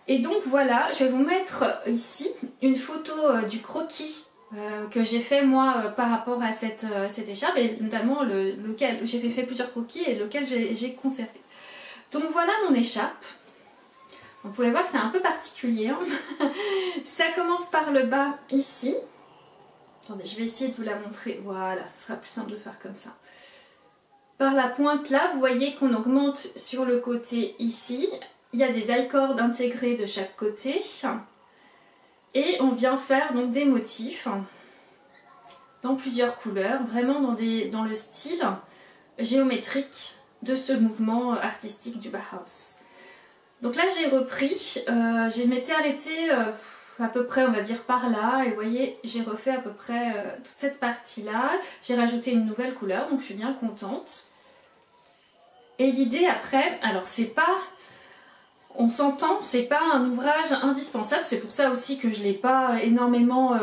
Et donc voilà, je vais vous mettre ici une photo du croquis que j'ai fait moi par rapport à cette écharpe, et notamment lequel j'ai fait plusieurs croquis et lequel j'ai conservé. Donc voilà mon écharpe. Vous pouvez voir que c'est un peu particulier, hein. Ça commence par le bas ici. Attendez, je vais essayer de vous la montrer. Voilà, ce sera plus simple de faire comme ça. Par la pointe là, vous voyez qu'on augmente sur le côté ici. Il y a des I-cords intégrés de chaque côté. Et on vient faire donc des motifs dans plusieurs couleurs, vraiment dans le style géométrique de ce mouvement artistique du Bauhaus. Donc là j'ai repris, je m'étais arrêtée à peu près on va dire par là, et vous voyez j'ai refait à peu près toute cette partie là, j'ai rajouté une nouvelle couleur donc je suis bien contente. Et l'idée après, alors c'est pas On s'entend, c'est pas un ouvrage indispensable, c'est pour ça aussi que je l'ai pas énormément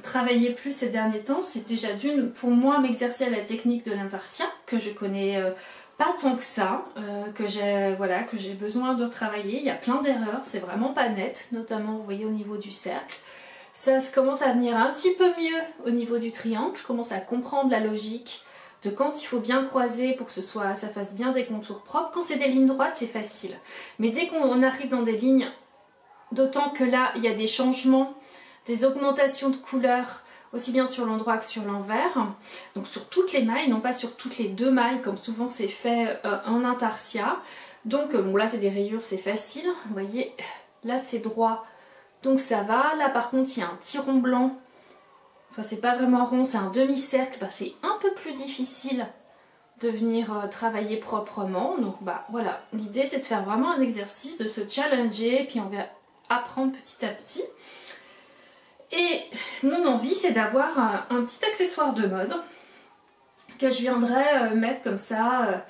travaillé plus ces derniers temps. C'est déjà d'une pour moi m'exercer à la technique de l'intarsia, que je connais pas tant que ça, que j'ai besoin de travailler. Il y a plein d'erreurs, c'est vraiment pas net, notamment vous voyez au niveau du cercle. Ça commence à venir un petit peu mieux au niveau du triangle, je commence à comprendre la logique de quand il faut bien croiser pour que ça fasse bien des contours propres. Quand c'est des lignes droites, c'est facile. Mais dès qu'on arrive dans des lignes, d'autant que là, il y a des changements, des augmentations de couleurs, aussi bien sur l'endroit que sur l'envers, donc sur toutes les mailles, non pas sur toutes les 2 mailles, comme souvent c'est fait en intarsia. Donc bon, là c'est des rayures, c'est facile. Vous voyez, là c'est droit, donc ça va. Là par contre, il y a un petit rond blanc. Enfin, c'est pas vraiment rond, c'est un demi-cercle, bah, c'est un peu plus difficile de venir travailler proprement. Donc bah voilà, l'idée c'est de faire vraiment un exercice, de se challenger, puis on va apprendre petit à petit. Et mon envie c'est d'avoir un petit accessoire de mode que je viendrai mettre comme ça,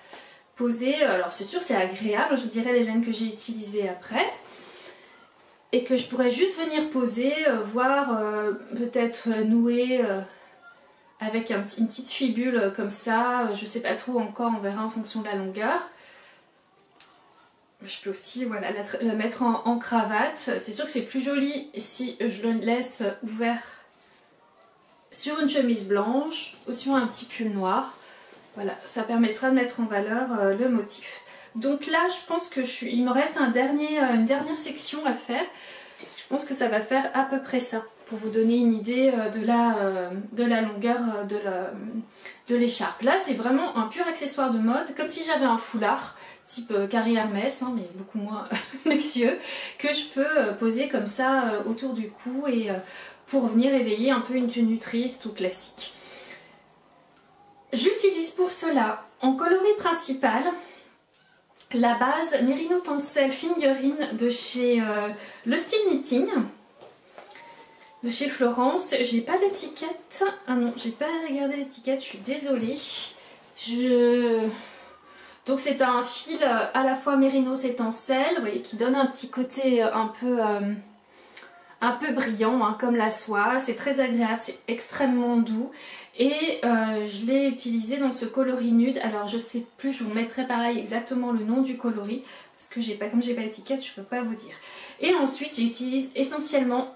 poser. Alors c'est sûr c'est agréable, je vous dirai les laines que j'ai utilisées après. Et que je pourrais juste venir poser, voire peut-être nouer avec une petite fibule comme ça, je sais pas trop encore, on verra en fonction de la longueur. Je peux aussi voilà, la mettre en cravate. C'est sûr que c'est plus joli si je le laisse ouvert sur une chemise blanche ou sur un petit pull noir. Voilà, ça permettra de mettre en valeur le motif. Donc là, je pense que il me reste une dernière section à faire. Je pense que ça va faire à peu près ça, pour vous donner une idée de la longueur de l'écharpe. Là, c'est vraiment un pur accessoire de mode, comme si j'avais un foulard, type Carré Hermès, hein, mais beaucoup moins luxueux, que je peux poser comme ça autour du cou et pour venir éveiller un peu une tenue triste ou classique. J'utilise pour cela, en coloris principal, la base Merino Tencel Fingering de chez Le Style Knitting, de chez Florence. J'ai pas l'étiquette. Ah non, j'ai pas regardé l'étiquette, je suis désolée. Donc c'est un fil à la fois Merino et Tencel, vous voyez, qui donne un petit côté un peu brillant, hein, comme la soie. C'est très agréable, c'est extrêmement doux. Et je l'ai utilisé dans ce coloris nude. Alors je sais plus, je vous mettrai pareil exactement le nom du coloris. Parce que comme j'ai pas l'étiquette, je peux pas vous dire. Et ensuite j'utilise essentiellement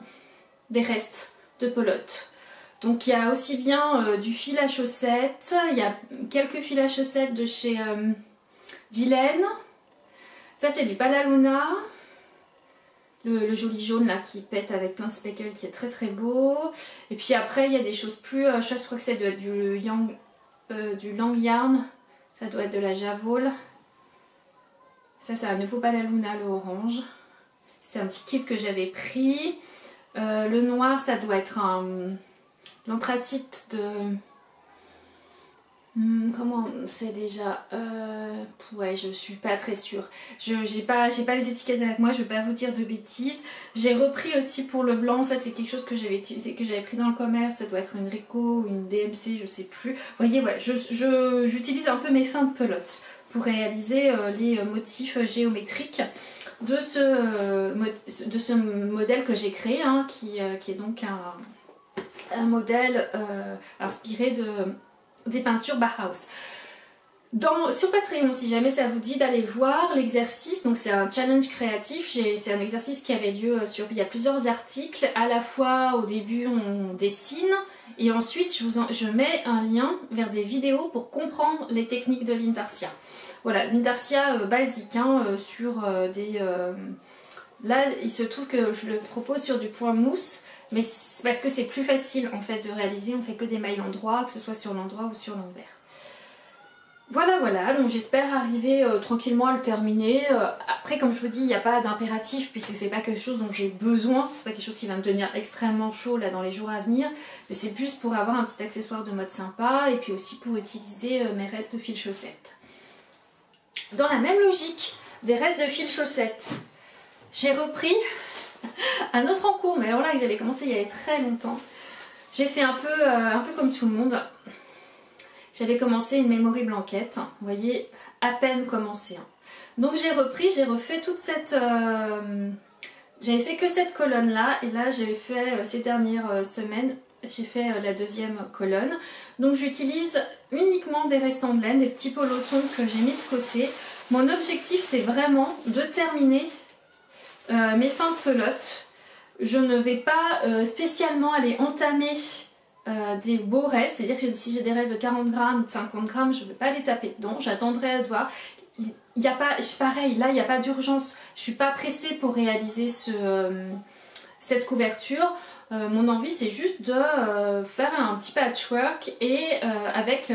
des restes de pelote. Donc il y a aussi bien du fil à chaussettes. Il y a quelques fils à chaussettes de chez Vilaine. Ça c'est du Palaluna. Le joli jaune là qui pète avec plein de speckles qui est très très beau. Et puis après il y a des choses plus je crois que ça doit être du Lang Yarn, ça doit être de la Javol. Ça c'est un nouveau Palaluna, le orange. C'est un petit kit que j'avais pris. Le noir ça doit être l'anthracite de... comment c'est déjà ouais, je suis pas très sûre. J'ai pas les étiquettes avec moi, je vais pas vous dire de bêtises. J'ai repris aussi pour le blanc, ça c'est quelque chose que j'avais utilisé, que j'avais pris dans le commerce, ça doit être une Rico ou une DMC, je sais plus. Vous voyez, voilà, j'utilise un peu mes fins de pelote pour réaliser les motifs géométriques de ce modèle que j'ai créé, hein, qui est donc un modèle inspiré des peintures Bauhaus. Sur Patreon, si jamais ça vous dit d'aller voir l'exercice, donc c'est un challenge créatif, c'est un exercice qui avait lieu il y a plusieurs articles, à la fois au début on dessine et ensuite je mets un lien vers des vidéos pour comprendre les techniques de l'intarsia. Voilà, l'intarsia basique, hein, sur là il se trouve que je le propose sur du point mousse, mais c'est parce que c'est plus facile en fait de réaliser, on fait que des mailles en droit, que ce soit sur l'endroit ou sur l'envers. Voilà, donc j'espère arriver tranquillement à le terminer. Après, comme je vous dis, il n'y a pas d'impératif puisque c'est pas quelque chose dont j'ai besoin, c'est pas quelque chose qui va me tenir extrêmement chaud là dans les jours à venir, mais c'est plus pour avoir un petit accessoire de mode sympa et puis aussi pour utiliser mes restes de fil chaussettes. Dans la même logique des restes de fil chaussettes, j'ai repris un autre en cours, mais alors là que j'avais commencé il y a très longtemps. J'ai fait un peu comme tout le monde. J'avais commencé une memory blanquette, vous voyez, à peine commencé. Donc j'ai refait toute cette... j'avais fait que cette colonne là et là j'ai fait ces dernières semaines, j'ai fait la deuxième colonne. Donc j'utilise uniquement des restants de laine, des petits pelotons que j'ai mis de côté. Mon objectif c'est vraiment de terminer mes fins de pelote. Je ne vais pas spécialement aller entamer des beaux restes, c'est-à-dire que si j'ai des restes de 40 grammes ou de 50 grammes, je ne vais pas les taper dedans, j'attendrai à voir. Il y a pas, pareil, là il n'y a pas d'urgence, je ne suis pas pressée pour réaliser cette couverture. Mon envie c'est juste de faire un petit patchwork et avec,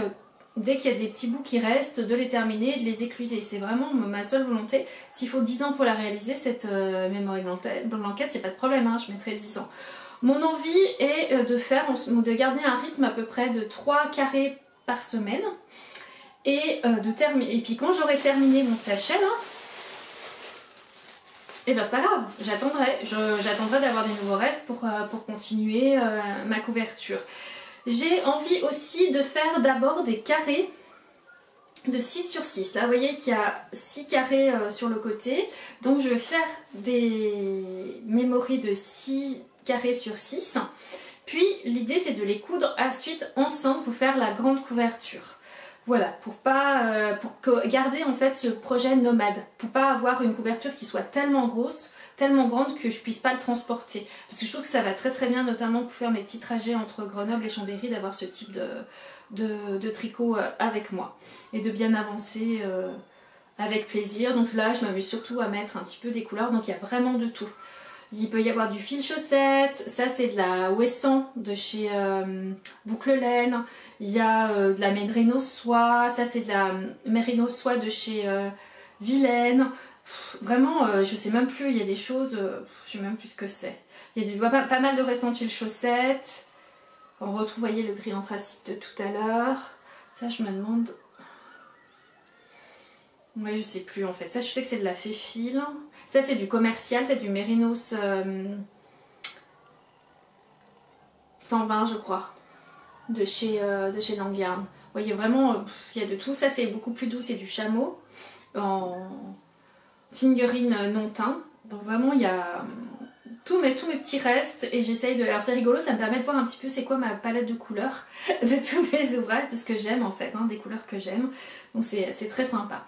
dès qu'il y a des petits bouts qui restent, de les terminer et de les écluser. C'est vraiment ma seule volonté. S'il faut 10 ans pour la réaliser, cette memory blanquette, il n'y a pas de problème, hein, je mettrai 10 ans. Mon envie est de garder un rythme à peu près de 3 carrés par semaine. Et puis quand j'aurai terminé mon sachet là, et ben c'est pas grave, j'attendrai d'avoir des nouveaux restes pour continuer ma couverture. J'ai envie aussi de faire d'abord des carrés de 6 sur 6. Là vous voyez qu'il y a 6 carrés sur le côté, donc je vais faire des memories de 6 carrés sur 6. Puis l'idée c'est de les coudre ensuite ensemble pour faire la grande couverture. Voilà, pour garder en fait ce projet nomade, pour pas avoir une couverture qui soit tellement grosse, tellement grande que je puisse pas le transporter. Parce que je trouve que ça va très très bien, notamment pour faire mes petits trajets entre Grenoble et Chambéry, d'avoir ce type de tricot avec moi. Et de bien avancer avec plaisir. Donc là, je m'amuse surtout à mettre un petit peu des couleurs, donc il y a vraiment de tout. Il peut y avoir du fil chaussette, ça c'est de la Ouessant de chez Boucle Laine. Il y a de la Merino Soie, ça c'est de la Merino Soie de chez Vilaine. Vraiment, je sais même plus, il y a des choses, je sais même plus ce que c'est. Il y a pas mal de restants de fil chaussette. On retrouve, voyez, le gris anthracite de tout à l'heure. Ça, je me demande... Ouais, je sais plus en fait. Ça, je sais que c'est de la Féfil. Ça, c'est du commercial, c'est du Mérinos 120, je crois, de chez Langyarn. Vous voyez, vraiment, il y a de tout. Ça, c'est beaucoup plus doux, c'est du chameau en fingering non teint. Donc vraiment, il y a tous mes petits restes et j'essaye de... Alors c'est rigolo, ça me permet de voir un petit peu c'est quoi ma palette de couleurs de tous mes ouvrages, de ce que j'aime en fait, hein, des couleurs que j'aime. Donc c'est très sympa.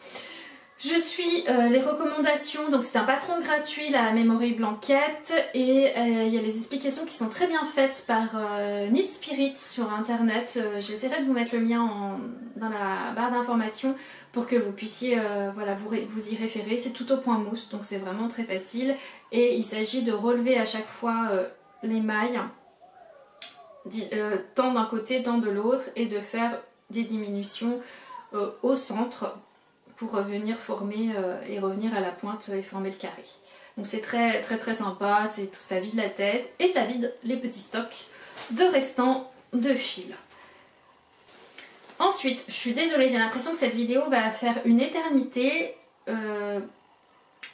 Je suis les recommandations, donc c'est un patron gratuit, la Memory Blanquette, et il y a les explications qui sont très bien faites par Knit Spirit sur internet. J'essaierai de vous mettre le lien dans la barre d'informations pour que vous puissiez voilà, vous y référer. C'est tout au point mousse, donc c'est vraiment très facile. Et il s'agit de relever à chaque fois les mailles, tant d'un côté, tant de l'autre, et de faire des diminutions au centre, pour revenir former et revenir à la pointe et former le carré. Donc c'est très très très sympa, ça vide la tête et ça vide les petits stocks de restants de fil. Ensuite, je suis désolée, j'ai l'impression que cette vidéo va faire une éternité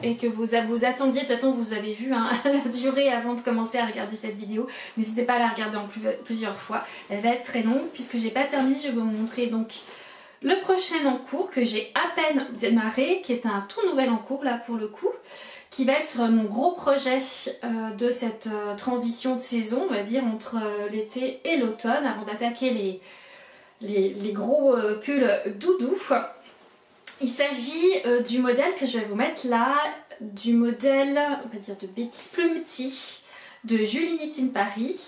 et que vous attendiez, de toute façon vous avez vu hein, la durée avant de commencer à regarder cette vidéo. N'hésitez pas à la regarder en plusieurs fois, elle va être très longue puisque j'ai pas terminé, je vais vous montrer donc le prochain en cours que j'ai à peine démarré, qui est un tout nouvel en cours là pour le coup, qui va être mon gros projet de cette transition de saison, on va dire, entre l'été et l'automne, avant d'attaquer les gros pulls doudou. Il s'agit du modèle que je vais vous mettre là, du modèle, on va dire de Bêtise Plumety, de Julie Knit in Paris,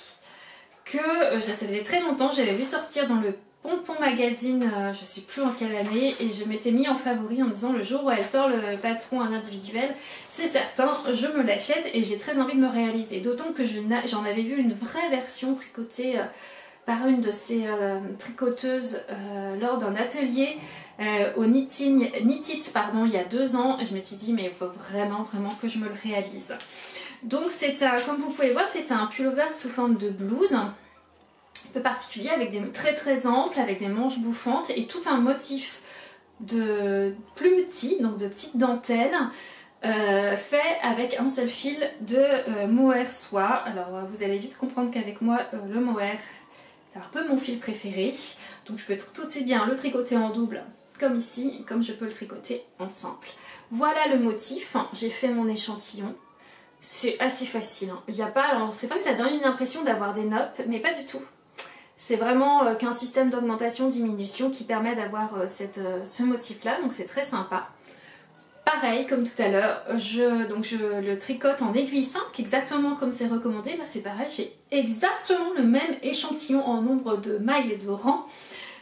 que ça faisait très longtemps, j'avais vu sortir dans le Pompon Magazine, je sais plus en quelle année, et je m'étais mis en favori en me disant le jour où elle sort le patron en individuel, c'est certain, je me l'achète et j'ai très envie de me réaliser. D'autant que j'en avais vu une vraie version tricotée par une de ces tricoteuses lors d'un atelier au Knitting It, pardon, il y a 2 ans, et je m'étais dit mais il faut vraiment que je me le réalise. Donc c'est comme vous pouvez voir, c'est un pullover sous forme de blouse, un peu particulier, avec des très amples, avec des manches bouffantes et tout un motif de plumetis, donc de petites dentelles, fait avec un seul fil de mohair soie. Alors vous allez vite comprendre qu'avec moi le mohair c'est un peu mon fil préféré, donc je peux tout aussi bien le tricoter en double comme ici, comme je peux le tricoter en simple. Voilà le motif, j'ai fait mon échantillon. C'est assez facile, hein. Il y a pas, alors c'est pas que ça donne une impression d'avoir des noppes, mais pas du tout. C'est vraiment qu'un système d'augmentation-diminution qui permet d'avoir ce motif-là, donc c'est très sympa. Pareil, comme tout à l'heure, je le tricote en aiguille 5, exactement comme c'est recommandé. Là c'est pareil, j'ai exactement le même échantillon en nombre de mailles et de rangs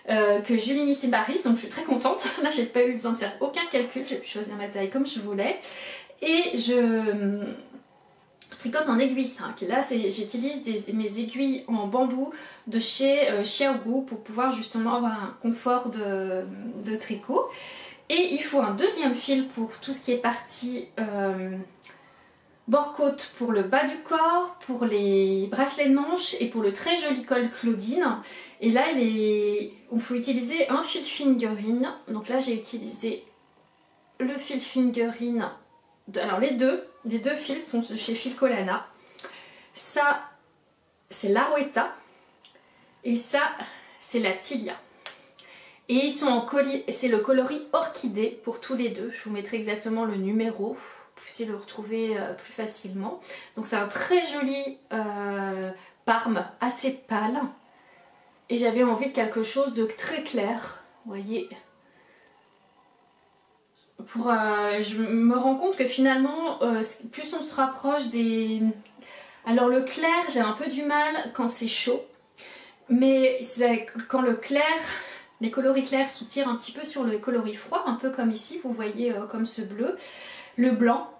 que Julie Knitting Paris, donc je suis très contente. Là j'ai pas eu besoin de faire aucun calcul, j'ai pu choisir ma taille comme je voulais. Et je tricote en aiguille 5. Là j'utilise mes aiguilles en bambou de chez Xiaogu pour pouvoir justement avoir un confort de tricot. Et il faut un deuxième fil pour tout ce qui est partie bord-côte pour le bas du corps, pour les bracelets de manche et pour le très joli col Claudine. Et là il faut utiliser un fil fingering. Donc là j'ai utilisé le fil fingering. Alors les deux fils sont chez Filcolana. Ça c'est l'Arouetta et ça c'est la Tilia. Et ils sont en colis, c'est le coloris orchidée pour tous les deux. Je vous mettrai exactement le numéro, vous puissiez le retrouver plus facilement. Donc c'est un très joli parme assez pâle. Et j'avais envie de quelque chose de très clair, vous voyez. Je me rends compte que finalement, plus on se rapproche des... Alors le clair, j'ai un peu du mal quand c'est chaud. Mais quand le clair... Les coloris clairs se tirent un petit peu sur le coloris froid, un peu comme ici, vous voyez comme ce bleu, le blanc.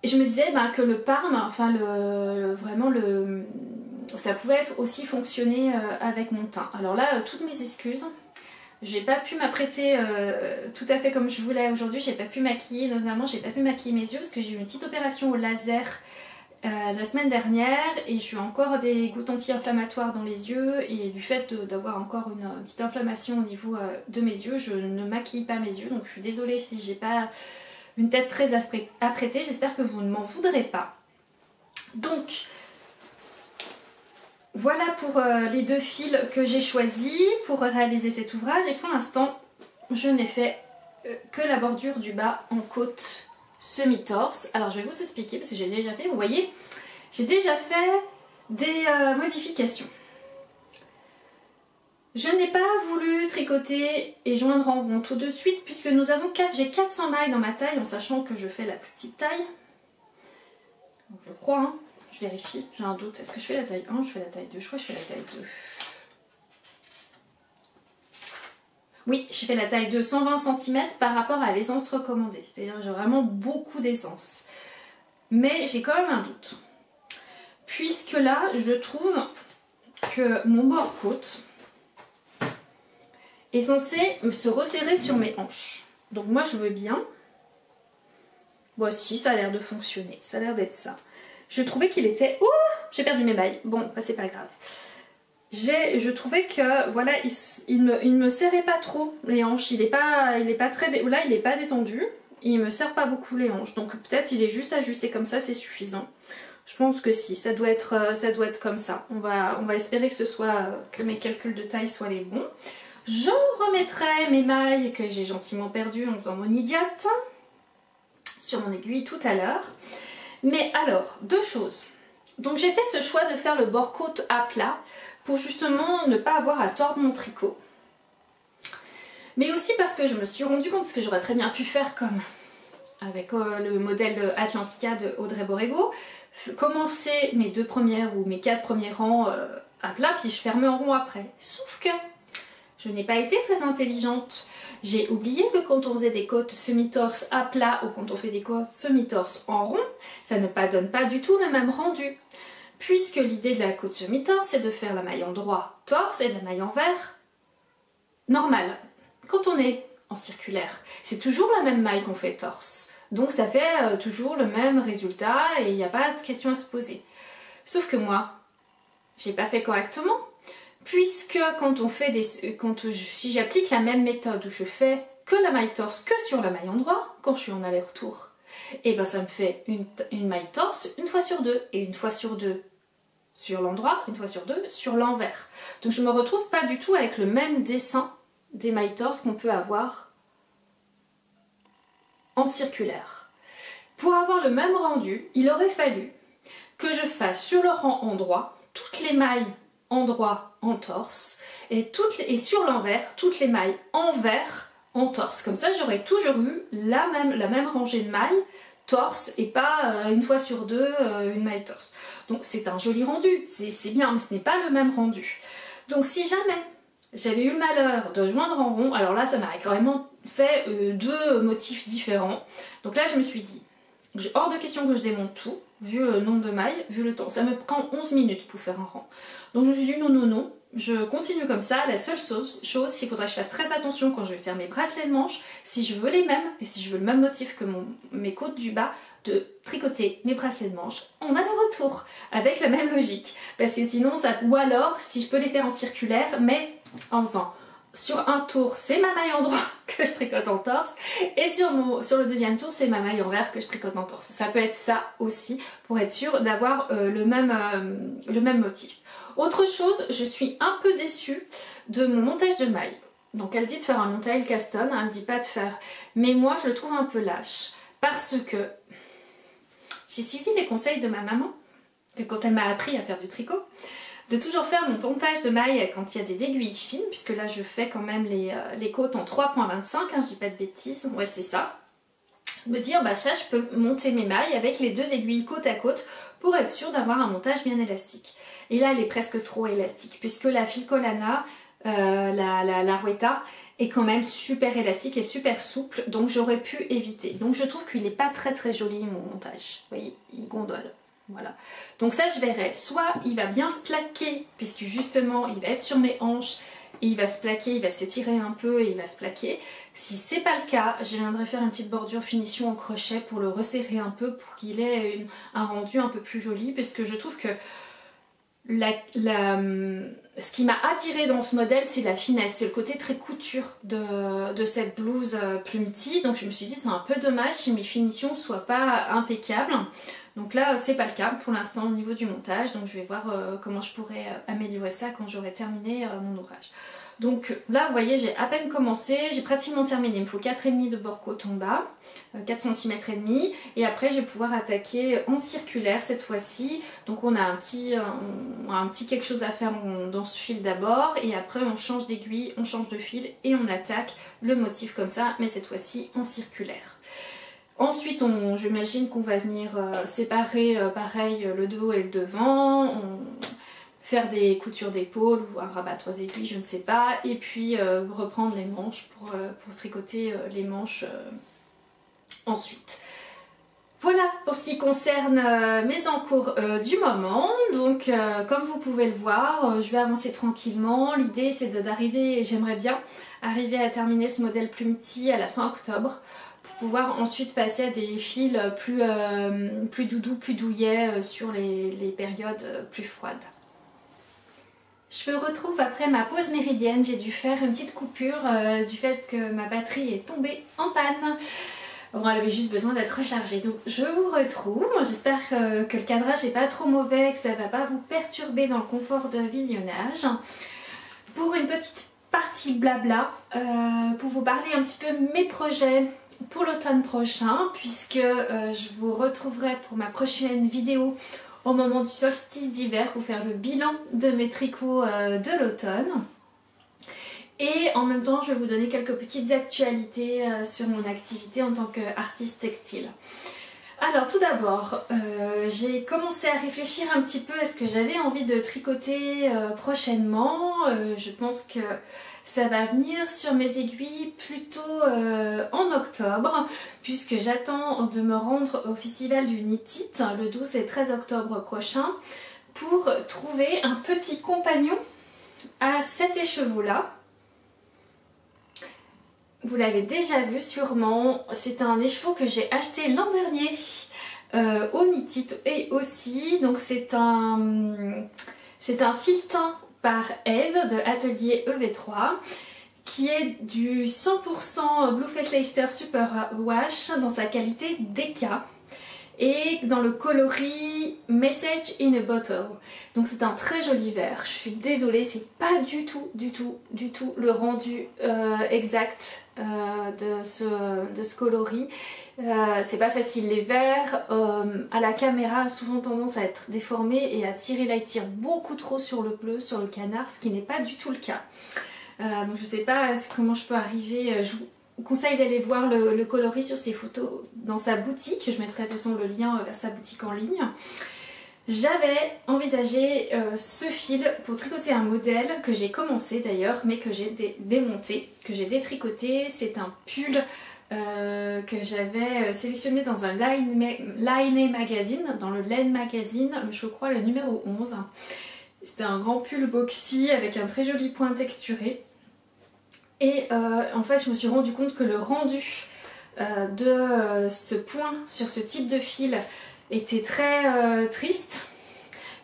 Et je me disais que le parme, enfin ça pouvait être aussi fonctionner avec mon teint. Alors là, toutes mes excuses, j'ai pas pu m'apprêter tout à fait comme je voulais aujourd'hui, j'ai pas pu maquiller, notamment j'ai pas pu maquiller mes yeux parce que j'ai eu une petite opération au laser la semaine dernière et j'ai encore des gouttes anti-inflammatoires dans les yeux et du fait d'avoir encore une petite inflammation au niveau de mes yeux, je ne maquille pas mes yeux, donc je suis désolée si j'ai pas une tête très apprêtée, j'espère que vous ne m'en voudrez pas. Donc voilà pour les deux fils que j'ai choisis pour réaliser cet ouvrage et pour l'instant je n'ai fait que la bordure du bas en côte semi-torse. Alors je vais vous expliquer parce que j'ai déjà fait, vous voyez, j'ai déjà fait des modifications. Je n'ai pas voulu tricoter et joindre en rond tout de suite puisque j'ai 400 mailles dans ma taille en sachant que je fais la plus petite taille. Donc, je crois, hein, je vérifie, j'ai un doute. Est-ce que je fais la taille 1? Je fais la taille 2, je crois que je fais la taille 2. Oui, j'ai fait la taille de 120 cm par rapport à l'essence recommandée. C'est-à-dire j'ai vraiment beaucoup d'essence. Mais j'ai quand même un doute. Puisque là, je trouve que mon bord-côte est censé se resserrer sur mes hanches. Donc moi, je veux bien. Voici, ça a l'air de fonctionner. Ça a l'air d'être ça. Je trouvais qu'il était... Oh, j'ai perdu mes mailles. Bon, c'est pas grave. Je trouvais que voilà, il me serrait pas trop les hanches, il est pas très là, il est pas détendu, il me serre pas beaucoup les hanches, donc peut-être il est juste ajusté comme ça, c'est suffisant. Je pense que si, ça doit être comme ça. On va espérer que mes calculs de taille soient les bons. Je remettrai mes mailles que j'ai gentiment perdues en faisant mon idiote sur mon aiguille tout à l'heure. Mais alors, deux choses. Donc j'ai fait ce choix de faire le bord-côte à plat pour justement ne pas avoir à tordre mon tricot. Mais aussi parce que je me suis rendu compte, parce que j'aurais très bien pu faire comme avec le modèle Atlantica de Audrey Borrego, commencer mes 2 premières ou mes 4 premiers rangs à plat, puis je fermais en rond après. Sauf que je n'ai pas été très intelligente. J'ai oublié que quand on faisait des côtes semi-torse à plat ou quand on fait des côtes semi-torse en rond, ça ne donne pas du tout le même rendu. Puisque l'idée de la côte semi-torse, c'est de faire la maille endroit torse et la maille envers normale. Quand on est en circulaire, c'est toujours la même maille qu'on fait torse. Donc ça fait toujours le même résultat et il n'y a pas de question à se poser. Sauf que moi, j'ai pas fait correctement. Puisque quand on fait si j'applique la même méthode où je fais que la maille torse que sur la maille endroit, quand je suis en aller-retour, et ben ça me fait une maille torse une fois sur 2 et une fois sur 2 sur l'endroit, une fois sur 2 sur l'envers. Donc je me retrouve pas du tout avec le même dessin des mailles torse qu'on peut avoir en circulaire. Pour avoir le même rendu, il aurait fallu que je fasse sur le rang endroit toutes les mailles endroit en torse et sur l'envers toutes les mailles envers en torse. Comme ça j'aurais toujours eu la même rangée de mailles torse et pas une fois sur deux une maille torse. Donc c'est un joli rendu, c'est bien, mais ce n'est pas le même rendu. Donc si jamais j'avais eu le malheur de joindre en rond, alors là ça m'aurait vraiment fait deux motifs différents. Donc là je me suis dit, hors de question que je démonte tout, vu le nombre de mailles, vu le temps. Ça me prend 11 minutes pour faire un rang. Donc je me suis dit non, je continue comme ça. La seule chose, c'est qu'il faudra que je fasse très attention quand je vais faire mes bracelets de manches, si je veux les mêmes, et si je veux le même motif que mes côtes du bas, de tricoter mes bracelets de manches en aller-retour, avec la même logique. Parce que sinon, ou alors, si je peux les faire en circulaire, mais en faisant sur un tour, c'est ma maille endroit que je tricote en torse, et sur le deuxième tour, c'est ma maille envers que je tricote en torse. Ça peut être ça aussi, pour être sûr d'avoir le même motif. Autre chose, je suis un peu déçue de mon montage de mailles. Donc elle dit de faire un montage Caston, elle ne dit pas de faire. Mais moi, je le trouve un peu lâche, parce que j'ai suivi les conseils de ma maman, que quand elle m'a appris à faire du tricot, de toujours faire mon pontage de mailles quand il y a des aiguilles fines, puisque là je fais quand même les côtes en 3,25, hein, je dis pas de bêtises, ouais c'est ça. Me dire, bah ça je peux monter mes mailles avec les deux aiguilles côte à côte pour être sûre d'avoir un montage bien élastique. Et là elle est presque trop élastique, puisque la Filcolana, la Rueta, est quand même super élastique et super souple, donc j'aurais pu éviter. Donc je trouve qu'il n'est pas très joli mon montage, vous voyez, il gondole. Voilà, donc ça je verrai, soit il va bien se plaquer puisque justement il va être sur mes hanches et il va se plaquer, il va s'étirer un peu et il va se plaquer. Si c'est pas le cas, je viendrai faire une petite bordure finition au crochet pour le resserrer un peu pour qu'il ait un rendu un peu plus joli, parce que je trouve que ce qui m'a attiré dans ce modèle, c'est la finesse, c'est le côté très couture de cette blouse Plumty. Donc je me suis dit c'est un peu dommage si mes finitions ne soient pas impeccables. Donc là c'est pas le cas pour l'instant au niveau du montage, donc je vais voir comment je pourrais améliorer ça quand j'aurai terminé mon ouvrage. Donc là vous voyez j'ai à peine commencé, j'ai pratiquement terminé, il me faut 4,5 de bord côte en bas, 4 cm et demi, et après je vais pouvoir attaquer en circulaire cette fois-ci. Donc on a un petit quelque chose à faire dans ce fil d'abord, et après on change d'aiguille, on change de fil et on attaque le motif comme ça, mais cette fois-ci en circulaire. Ensuite, j'imagine qu'on va venir séparer pareil le dos et le devant, faire des coutures d'épaule ou un rabat 3 aiguilles, je ne sais pas, et puis reprendre les manches pour tricoter les manches ensuite. Voilà pour ce qui concerne mes encours du moment. Donc comme vous pouvez le voir, je vais avancer tranquillement. L'idée c'est d'arriver, j'aimerais bien arriver à terminer ce modèle Plumty à la fin octobre, pour pouvoir ensuite passer à des fils plus doudous, plus douillets sur les périodes plus froides. Je me retrouve après ma pause méridienne, j'ai dû faire une petite coupure du fait que ma batterie est tombée en panne. Bon, elle avait juste besoin d'être rechargée. Donc je vous retrouve, j'espère que le cadrage n'est pas trop mauvais, que ça ne va pas vous perturber dans le confort de visionnage. Pour une petite partie blabla, pour vous parler un petit peu de mes projets pour l'automne prochain, puisque je vous retrouverai pour ma prochaine vidéo au moment du solstice d'hiver pour faire le bilan de mes tricots de l'automne. Et en même temps, je vais vous donner quelques petites actualités sur mon activité en tant qu'artiste textile. Alors tout d'abord, j'ai commencé à réfléchir un petit peu à ce que j'avais envie de tricoter prochainement. Je pense que ça va venir sur mes aiguilles plutôt en octobre, puisque j'attends de me rendre au festival du Knit It le 12 et 13 octobre prochain pour trouver un petit compagnon à cet écheveau-là. Vous l'avez déjà vu sûrement, c'est un écheveau que j'ai acheté l'an dernier au Knit It et aussi, donc c'est un filetin par Eve de Atelier EV3 qui est du 100% Blueface Leicester Super Wash dans sa qualité DK et dans le coloris Message in a Bottle. Donc c'est un très joli vert. Je suis désolée, c'est pas du tout le rendu exact de ce coloris, C'est pas facile les verres, à la caméra a souvent tendance à être déformé et à tirer, là il tire beaucoup trop sur le bleu, sur le canard, ce qui n'est pas du tout le cas. Donc je sais pas comment je peux arriver, je vous conseille d'aller voir le coloris sur ses photos dans sa boutique, je mettrai de toute façon le lien vers sa boutique en ligne. J'avais envisagé ce fil pour tricoter un modèle que j'ai commencé d'ailleurs mais que j'ai démonté, que j'ai détricoté. C'est un pull que j'avais sélectionné dans un Line Magazine, dans le Laine Magazine, je crois le numéro 11. C'était un grand pull boxy avec un très joli point texturé. Et en fait je me suis rendu compte que le rendu de ce point sur ce type de fil était très triste,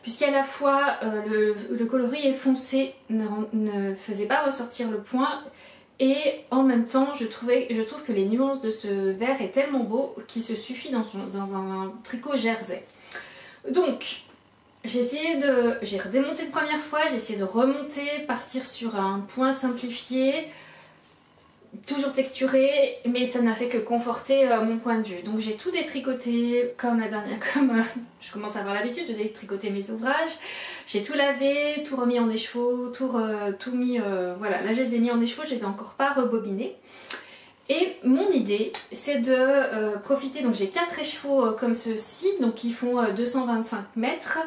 puisqu'à la fois le coloris effacé ne faisait pas ressortir le point, et en même temps je trouve que les nuances de ce vert est tellement beau qu'il se suffit dans un tricot jersey. Donc j'ai redémonté une première fois, j'ai essayé de remonter, partir sur un point simplifié, toujours texturé, mais ça n'a fait que conforter mon point de vue. Donc j'ai tout détricoté comme la dernière, je commence à avoir l'habitude de détricoter mes ouvrages. J'ai tout lavé, tout remis en écheveau, tout mis, voilà, là je les ai mis en écheveau, je les ai encore pas rebobinés. Et mon idée c'est de profiter, donc j'ai 4 écheveaux comme ceci, donc ils font 225 mètres.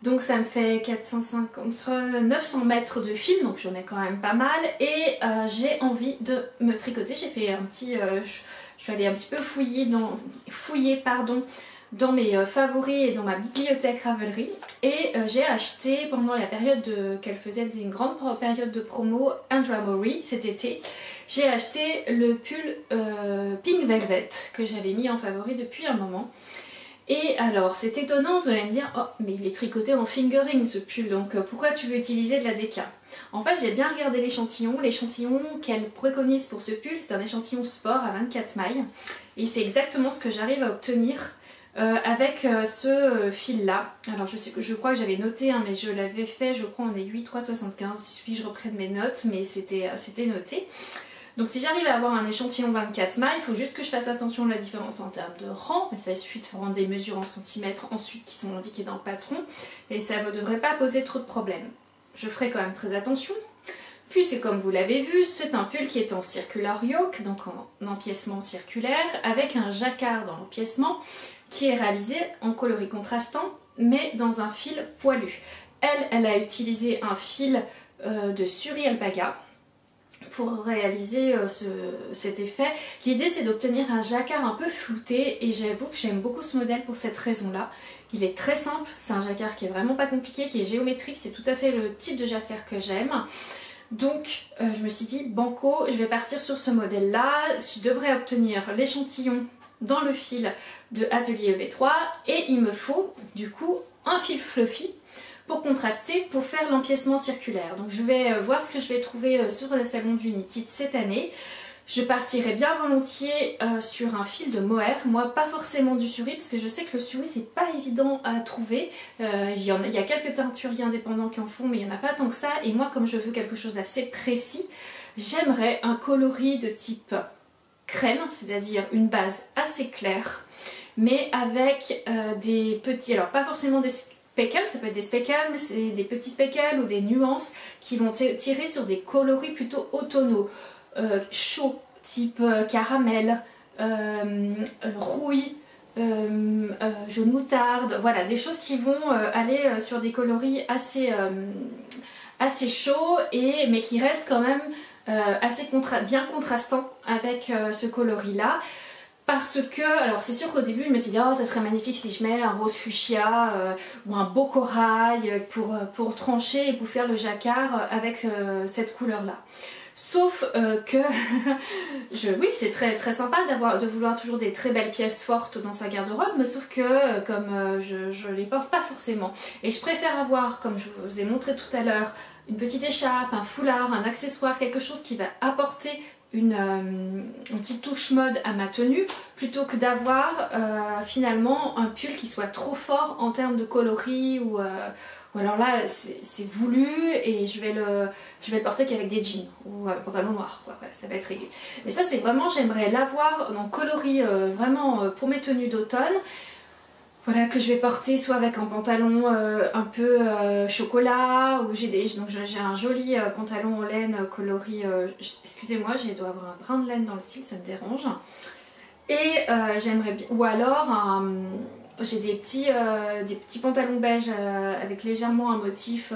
Donc ça me fait 900 mètres de fil, donc j'en ai quand même pas mal. Et j'ai envie de me tricoter. J'ai fait un petit... je suis allée un petit peu fouiller dans mes favoris et dans ma bibliothèque Ravelry. Et j'ai acheté pendant la période qu'elle faisait une grande période de promo, Andrew cet été. J'ai acheté le pull Pink Velvet que j'avais mis en favori depuis un moment. Et alors c'est étonnant, vous allez me dire, oh mais il est tricoté en fingering ce pull, donc pourquoi tu veux utiliser de la déca? En fait j'ai bien regardé l'échantillon qu'elle préconise pour ce pull, c'est un échantillon sport à 24 mailles, et c'est exactement ce que j'arrive à obtenir avec ce fil là. Alors je crois que j'avais noté, hein, mais je l'avais fait je crois en aiguille 3,75, il suffit que je reprenne mes notes, mais c'était noté. Donc si j'arrive à avoir un échantillon 24 mailles, il faut juste que je fasse attention à la différence en termes de rang, mais ça il suffit de prendre des mesures en centimètres ensuite qui sont indiquées dans le patron, et ça ne devrait pas poser trop de problèmes. Je ferai quand même très attention, puisque comme vous l'avez vu, c'est un pull qui est en circular yoke, donc en empiècement circulaire, avec un jacquard dans l'empiècement, qui est réalisé en coloris contrastant, mais dans un fil poilu. Elle a utilisé un fil de Suri Alpaga pour réaliser cet effet. L'idée c'est d'obtenir un jacquard un peu flouté, et j'avoue que j'aime beaucoup ce modèle pour cette raison là. Il est très simple, c'est un jacquard qui est vraiment pas compliqué, qui est géométrique, c'est tout à fait le type de jacquard que j'aime. Donc je me suis dit banco, je vais partir sur ce modèle là. Je devrais obtenir l'échantillon dans le fil de Atelier EV3, et il me faut du coup un fil fluffy pour contraster, pour faire l'empiècement circulaire. Donc je vais voir ce que je vais trouver sur le salon d'Unity cette année. Je partirai bien volontiers sur un fil de mohair, moi pas forcément du suri, parce que je sais que le suri c'est pas évident à trouver. Il y a quelques teinturiers indépendants qui en font, mais il n'y en a pas tant que ça, et moi comme je veux quelque chose d'assez précis, j'aimerais un coloris de type crème, c'est-à-dire une base assez claire, mais avec des petits, alors pas forcément des speckles, ça peut être des speckles, mais c'est des petits speckles ou des nuances qui vont tirer sur des coloris plutôt automnaux, chauds, type caramel, rouille, jaune moutarde, voilà, des choses qui vont aller sur des coloris assez chauds, mais qui restent quand même bien contrastants avec ce coloris là. Parce que, alors c'est sûr qu'au début je me suis dit oh ça serait magnifique si je mets un rose fuchsia ou un beau corail pour trancher et pour faire le jacquard avec cette couleur là. Sauf que, oui c'est très sympa de vouloir toujours des très belles pièces fortes dans sa garde-robe, mais sauf que comme je les porte pas forcément. Et je préfère avoir, comme je vous ai montré tout à l'heure, une petite écharpe, un foulard, un accessoire, quelque chose qui va apporter une petite touche mode à ma tenue plutôt que d'avoir finalement un pull qui soit trop fort en termes de coloris ou alors là c'est voulu et je vais le porter qu'avec des jeans ou un pantalon noir, voilà, ça va être réglé. Mais ça c'est vraiment, j'aimerais l'avoir en coloris vraiment pour mes tenues d'automne. Voilà, que je vais porter soit avec un pantalon un peu chocolat ou donc j'ai un joli pantalon en laine coloris, excusez-moi, je dois avoir un brin de laine dans le cil, ça me dérange. Et j'aimerais bien, ou alors j'ai des petits pantalons beige avec légèrement un motif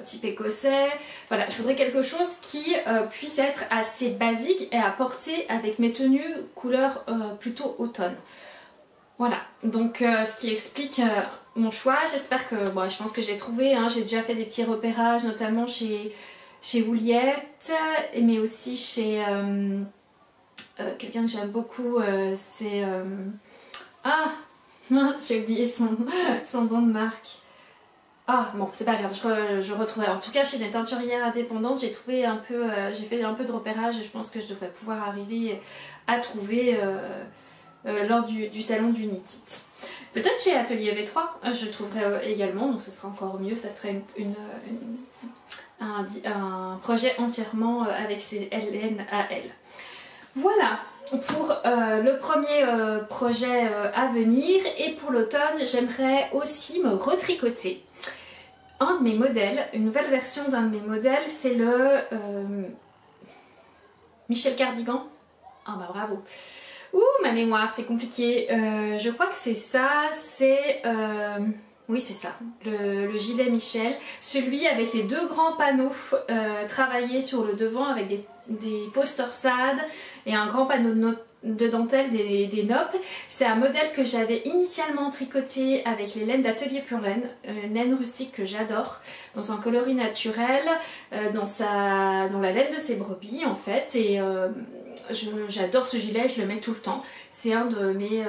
type écossais. Voilà, je voudrais quelque chose qui puisse être assez basique et à porter avec mes tenues couleur plutôt automne. Voilà, donc ce qui explique mon choix. J'espère que, bon, je pense que je l'ai trouvé, hein. J'ai déjà fait des petits repérages, notamment chez Ouliette, mais aussi chez quelqu'un que j'aime beaucoup, c'est... ah mince, j'ai oublié son nom de marque. Ah bon, c'est pas grave, je retrouverai. En tout cas, chez des teinturières indépendantes, j'ai trouvé un peu, j'ai fait un peu de repérage et je pense que je devrais pouvoir arriver à trouver... lors du salon du Knit. Peut-être chez Atelier V3, je trouverai également, donc ce sera encore mieux, ça serait un projet entièrement avec ses laines à elle. Voilà pour le premier projet à venir. Et pour l'automne, j'aimerais aussi me retricoter un de mes modèles, une nouvelle version d'un de mes modèles, c'est le Michel Cardigan. Ah bah bravo. Ouh, ma mémoire, c'est compliqué. Je crois que c'est ça, c'est... oui, c'est ça, le gilet Michel. Celui avec les deux grands panneaux travaillés sur le devant avec des fausses torsades et un grand panneau de dentelle des noppes. C'est un modèle que j'avais initialement tricoté avec les laines d'Atelier Pure Laine, une laine rustique que j'adore, dans un coloris naturel, dans la laine de ses brebis en fait. Et j'adore ce gilet, je le mets tout le temps. C'est un de mes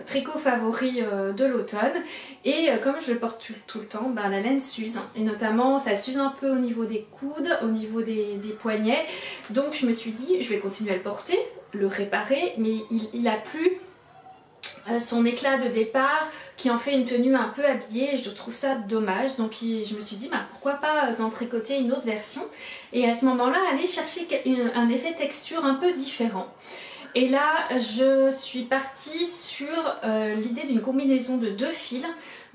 tricots favoris de l'automne. Et comme je le porte tout le temps, ben, la laine s'use. Et notamment, ça s'use un peu au niveau des coudes, au niveau des poignets. Donc je me suis dit, je vais continuer à le porter, le réparer, mais il a plus son éclat de départ qui en fait une tenue un peu habillée et je trouve ça dommage. Donc je me suis dit, bah, pourquoi pas d'en tricoter une autre version et à ce moment-là aller chercher un effet texture un peu différent. Et là je suis partie sur l'idée d'une combinaison de deux fils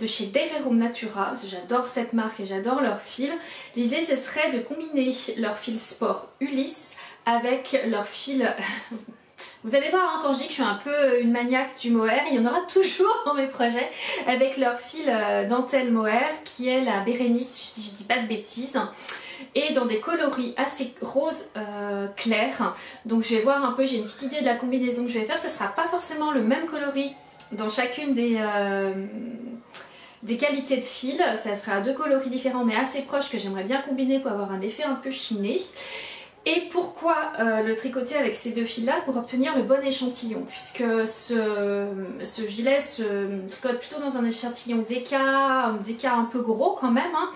de chez Dairy Natura, parce que j'adore cette marque et j'adore leurs fils. L'idée ce serait de combiner leur fil sport Ulysse avec leur fil... Vous allez voir, hein, quand je dis que je suis un peu une maniaque du mohair, il y en aura toujours dans mes projets, avec leur fil dentelle mohair qui est la Bérénice, si je dis pas de bêtises, et dans des coloris assez rose clair. Donc je vais voir un peu, j'ai une petite idée de la combinaison que je vais faire. Ça sera pas forcément le même coloris dans chacune des qualités de fil, ça sera deux coloris différents mais assez proches que j'aimerais bien combiner pour avoir un effet un peu chiné. Et pourquoi le tricoter avec ces deux fils là? Pour obtenir le bon échantillon, puisque ce gilet se tricote plutôt dans un échantillon DK un peu gros quand même, hein.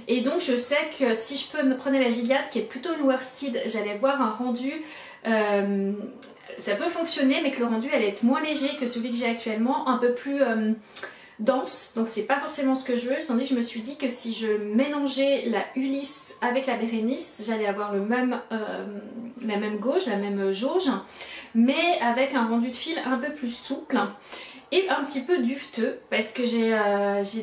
Et donc je sais que si je prenais la Gilliatt qui est plutôt une worsted, j'allais voir un rendu, ça peut fonctionner mais que le rendu allait être moins léger que celui que j'ai actuellement, un peu plus... dense, donc c'est pas forcément ce que je veux, tandis que je me suis dit que si je mélangeais la Ulysse avec la Bérénice, j'allais avoir la même gauge, la même jauge, mais avec un rendu de fil un peu plus souple et un petit peu duveteux, parce que j'ai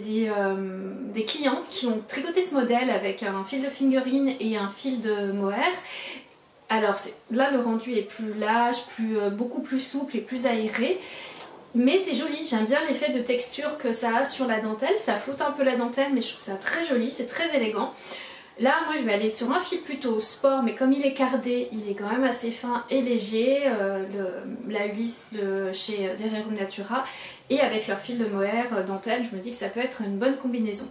des clientes qui ont tricoté ce modèle avec un fil de fingering et un fil de mohair. Alors là le rendu est plus lâche, beaucoup plus souple et plus aéré. Mais c'est joli, j'aime bien l'effet de texture que ça a sur la dentelle, ça flotte un peu la dentelle mais je trouve ça très joli, c'est très élégant. Là moi je vais aller sur un fil plutôt sport mais comme il est cardé, il est quand même assez fin et léger, la Ulysse de chez Dairy Natura, et avec leur fil de mohair dentelle, je me dis que ça peut être une bonne combinaison.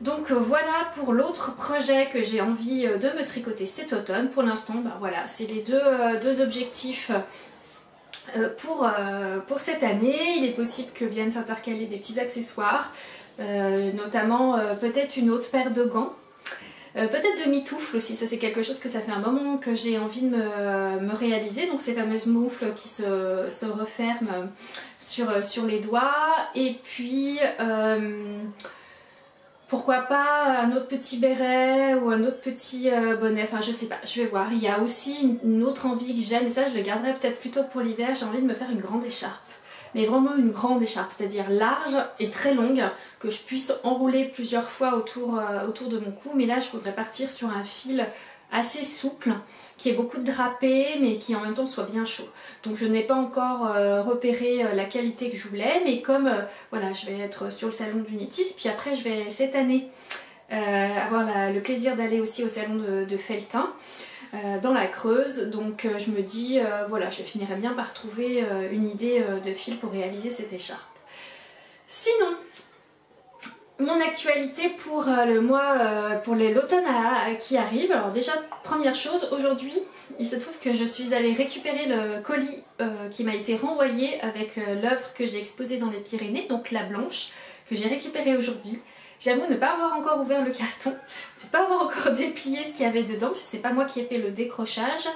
Donc voilà pour l'autre projet que j'ai envie de me tricoter cet automne. Pour l'instant, ben voilà, c'est les deux objectifs pour cette année. Il est possible que viennent s'intercaler des petits accessoires, notamment peut-être une autre paire de gants. peut-être de mitoufles aussi, ça c'est quelque chose que ça fait un moment que j'ai envie de me réaliser, donc ces fameuses moufles qui se referment sur les doigts, et puis pourquoi pas un autre petit béret ou un autre petit bonnet, enfin je sais pas, je vais voir. Il y a aussi une autre envie que j'aime, et ça je le garderai peut-être plutôt pour l'hiver, j'ai envie de me faire une grande écharpe. Mais vraiment une grande écharpe, c'est-à-dire large et très longue, que je puisse enrouler plusieurs fois autour de mon cou. Mais là je voudrais partir sur un fil assez souple, qui ait beaucoup de drapé mais qui en même temps soit bien chaud. Donc je n'ai pas encore repéré la qualité que je voulais, mais comme voilà, je vais être sur le salon d'Unity, puis après je vais cette année avoir le plaisir d'aller aussi au salon de Felletin, dans la Creuse, donc je me dis voilà, je finirai bien par trouver une idée de fil pour réaliser cette écharpe. Sinon, mon actualité pour le mois, pour l'automne qui arrive. Alors déjà, première chose, aujourd'hui, il se trouve que je suis allée récupérer le colis qui m'a été renvoyé avec l'œuvre que j'ai exposée dans les Pyrénées, donc la blanche, que j'ai récupérée aujourd'hui. J'avoue ne pas avoir encore ouvert le carton, ne pas avoir encore déplié ce qu'il y avait dedans, puisque c'est pas moi qui ai fait le décrochage.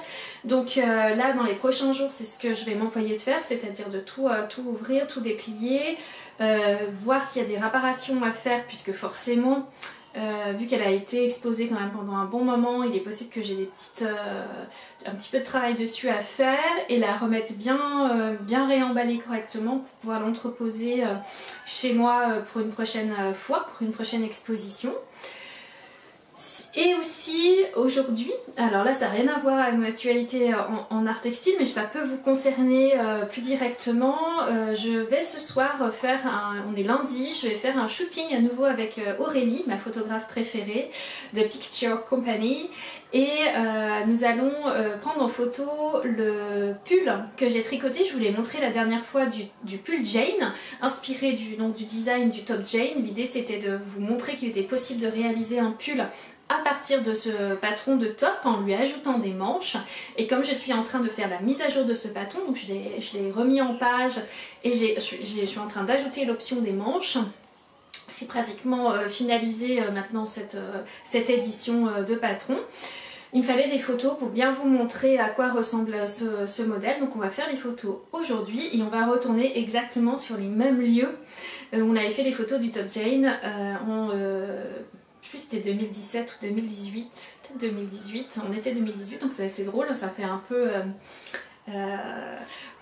Donc là, dans les prochains jours, c'est ce que je vais m'employer de faire, c'est-à-dire de tout ouvrir, tout déplier, voir s'il y a des réparations à faire, puisque forcément, vu qu'elle a été exposée quand même pendant un bon moment, il est possible que j'ai un petit peu de travail dessus à faire et la remettre bien réemballée correctement pour pouvoir l'entreposer chez moi pour une prochaine fois, pour une prochaine exposition. Et aussi aujourd'hui, alors là ça n'a rien à voir avec mon actualité en art textile, mais ça peut vous concerner plus directement. Je vais ce soir faire on est lundi, je vais faire un shooting à nouveau avec Aurélie, ma photographe préférée de Picture Company. Et nous allons prendre en photo le pull que j'ai tricoté. Je vous l'ai montré la dernière fois du pull Jane, inspiré du design du top Jane. L'idée c'était de vous montrer qu'il était possible de réaliser un pull à partir de ce patron de top en lui ajoutant des manches. Et comme je suis en train de faire la mise à jour de ce patron, donc je l'ai remis en page et je suis en train d'ajouter l'option des manches. J'ai pratiquement finalisé maintenant cette édition de patron. Il me fallait des photos pour bien vous montrer à quoi ressemble ce modèle. Donc on va faire les photos aujourd'hui et on va retourner exactement sur les mêmes lieux où on avait fait les photos du Top Jane je sais plus si c'était 2017 ou 2018, peut-être 2018, en été 2018, donc c'est assez drôle, ça fait un peu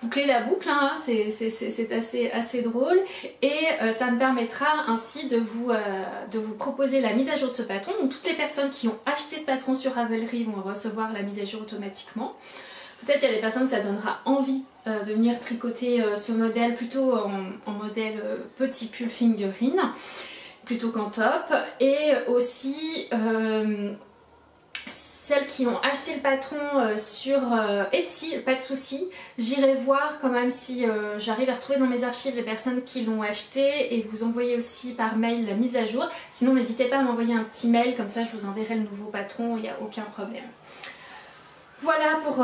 boucler la boucle, hein, c'est assez drôle, et ça me permettra ainsi de vous proposer la mise à jour de ce patron. Donc toutes les personnes qui ont acheté ce patron sur Ravelry vont recevoir la mise à jour automatiquement. Peut-être il y a des personnes que ça donnera envie de venir tricoter ce modèle plutôt en modèle petit pull figurine plutôt qu'en top, et aussi celles qui ont acheté le patron sur Etsy, pas de souci, j'irai voir quand même si j'arrive à retrouver dans mes archives les personnes qui l'ont acheté et vous envoyer aussi par mail la mise à jour. Sinon n'hésitez pas à m'envoyer un petit mail, comme ça je vous enverrai le nouveau patron, il n'y a aucun problème. Voilà pour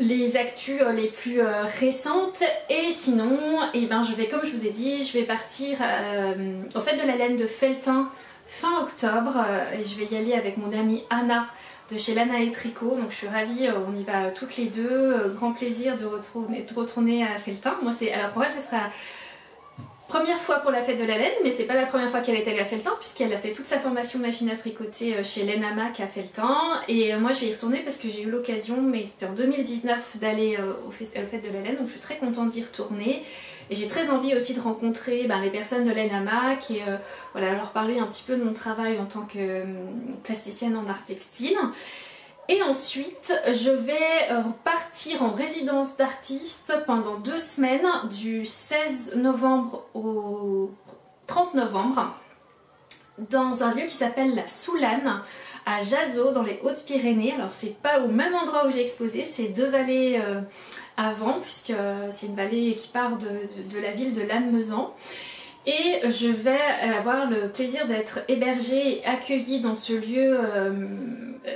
les actus les plus récentes, et sinon je vais, comme je vous ai dit, je vais partir au Fêtes de la laine de Felletin fin octobre et je vais y aller avec mon amie Anna de chez Lana et Tricot, donc je suis ravie, on y va toutes les deux, grand plaisir de retourner à Felletin. Moi alors pour elle ce sera première fois pour la fête de la laine, mais c'est pas la première fois qu'elle est allée à Felletin, puisqu'elle a fait toute sa formation machine à tricoter chez Laine Hamac à Felletin. Et moi je vais y retourner parce que j'ai eu l'occasion, mais c'était en 2019, d'aller aux fêtes de la laine, donc je suis très contente d'y retourner. Et j'ai très envie aussi de rencontrer les personnes de Laine Hamac et voilà, leur parler un petit peu de mon travail en tant que plasticienne en art textile. Et ensuite, je vais partir en résidence d'artiste pendant 2 semaines, du 16 novembre au 30 novembre, dans un lieu qui s'appelle la Soulane, à Jazeau, dans les Hautes-Pyrénées. Alors c'est pas au même endroit où j'ai exposé, c'est 2 vallées avant, puisque c'est une vallée qui part de la ville de Lannemezan. Et je vais avoir le plaisir d'être hébergée et accueillie dans ce lieu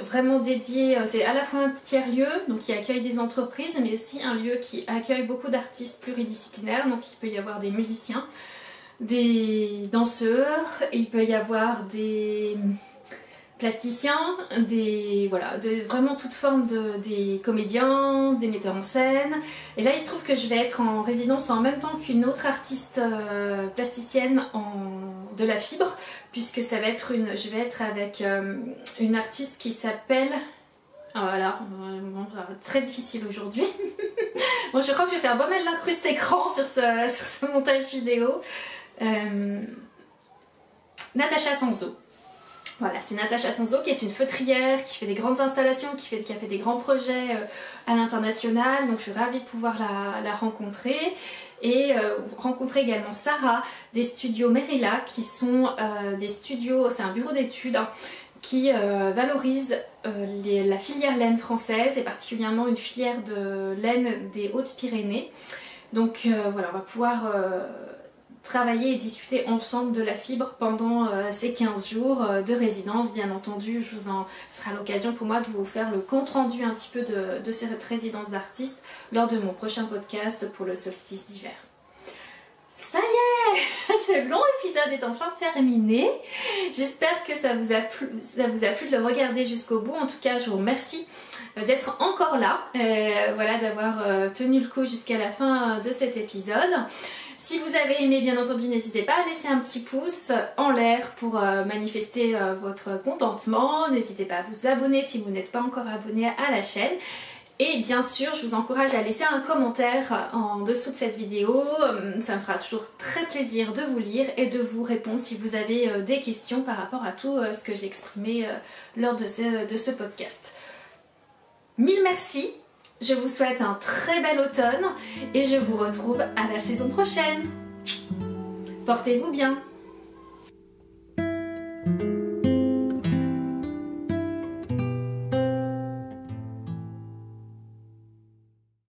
vraiment dédié. C'est à la fois un tiers-lieu, donc qui accueille des entreprises, mais aussi un lieu qui accueille beaucoup d'artistes pluridisciplinaires. Donc il peut y avoir des musiciens, des danseurs, il peut y avoir des plasticiens, voilà, de vraiment toute forme des comédiens, des metteurs en scène. Et là il se trouve que je vais être en résidence en même temps qu'une autre artiste plasticienne de la fibre, puisque ça va être je vais être avec une artiste qui s'appelle... Voilà, bon, très difficile aujourd'hui. Bon, je crois que je vais faire pas mal d'incruste écran sur ce montage vidéo. Natacha Sanzo. Voilà, c'est Natacha Sanzo qui est une feutrière, qui fait des grandes installations, qui a fait des grands projets à l'international. Donc je suis ravie de pouvoir la rencontrer. Et rencontrer également Sarah des studios Merilla, qui sont des studios, c'est un bureau d'études hein, qui valorise la filière laine française et particulièrement une filière de laine des Hautes-Pyrénées. Donc voilà, on va pouvoir travailler et discuter ensemble de la fibre pendant ces 15 jours de résidence. Bien entendu, ce sera l'occasion pour moi de vous faire le compte rendu un petit peu de cette résidence d'artiste lors de mon prochain podcast pour le solstice d'hiver. Ça y est, ce long épisode est enfin terminé. J'espère que ça vous a plu de le regarder jusqu'au bout. En tout cas, je vous remercie d'être encore là, voilà, d'avoir tenu le coup jusqu'à la fin de cet épisode. Si vous avez aimé, bien entendu, n'hésitez pas à laisser un petit pouce en l'air pour manifester votre contentement. N'hésitez pas à vous abonner si vous n'êtes pas encore abonné à la chaîne. Et bien sûr, je vous encourage à laisser un commentaire en dessous de cette vidéo. Ça me fera toujours très plaisir de vous lire et de vous répondre si vous avez des questions par rapport à tout ce que j'ai exprimé lors de ce podcast. Mille merci, je vous souhaite un très bel automne et je vous retrouve à la saison prochaine. Portez-vous bien.